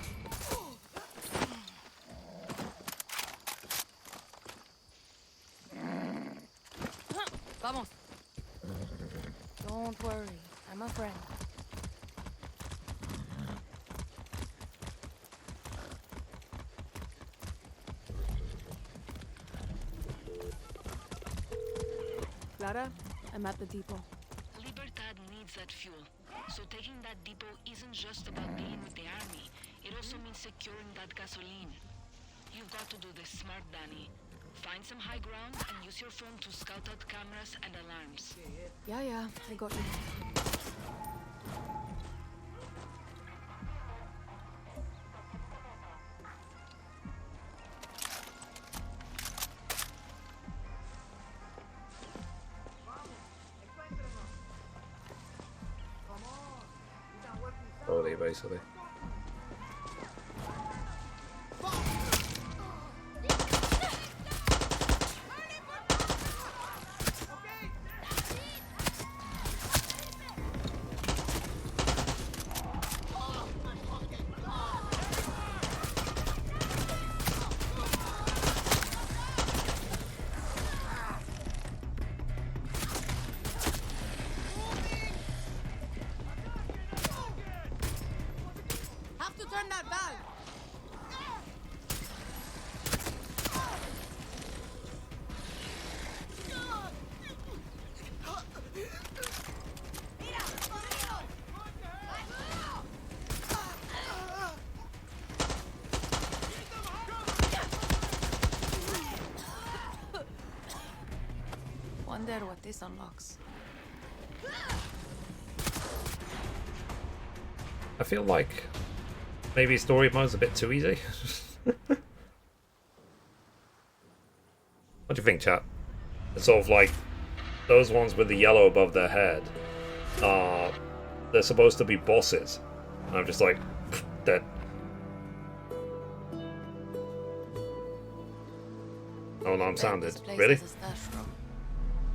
S16: Vamos.
S11: Don't worry, I'm a friend. Clara, I'm at the depot.
S9: Libertad needs that fuel. So taking that depot isn't just about being with the army.
S20: It also means securing that gasoline. You've got to do this smart, Danny. Find some high ground and use your phone to scout out cameras and alarms.
S11: Yeah, I got you.
S1: Quality, basically.
S11: Have to turn that valve.
S16: Wonder what this unlocks.
S1: I feel like maybe story mode's a bit too easy. What do you think, chat? It's sort of like those ones with the yellow above their head are they're supposed to be bosses. And I'm just like dead. Oh no, I'm sounded. Really?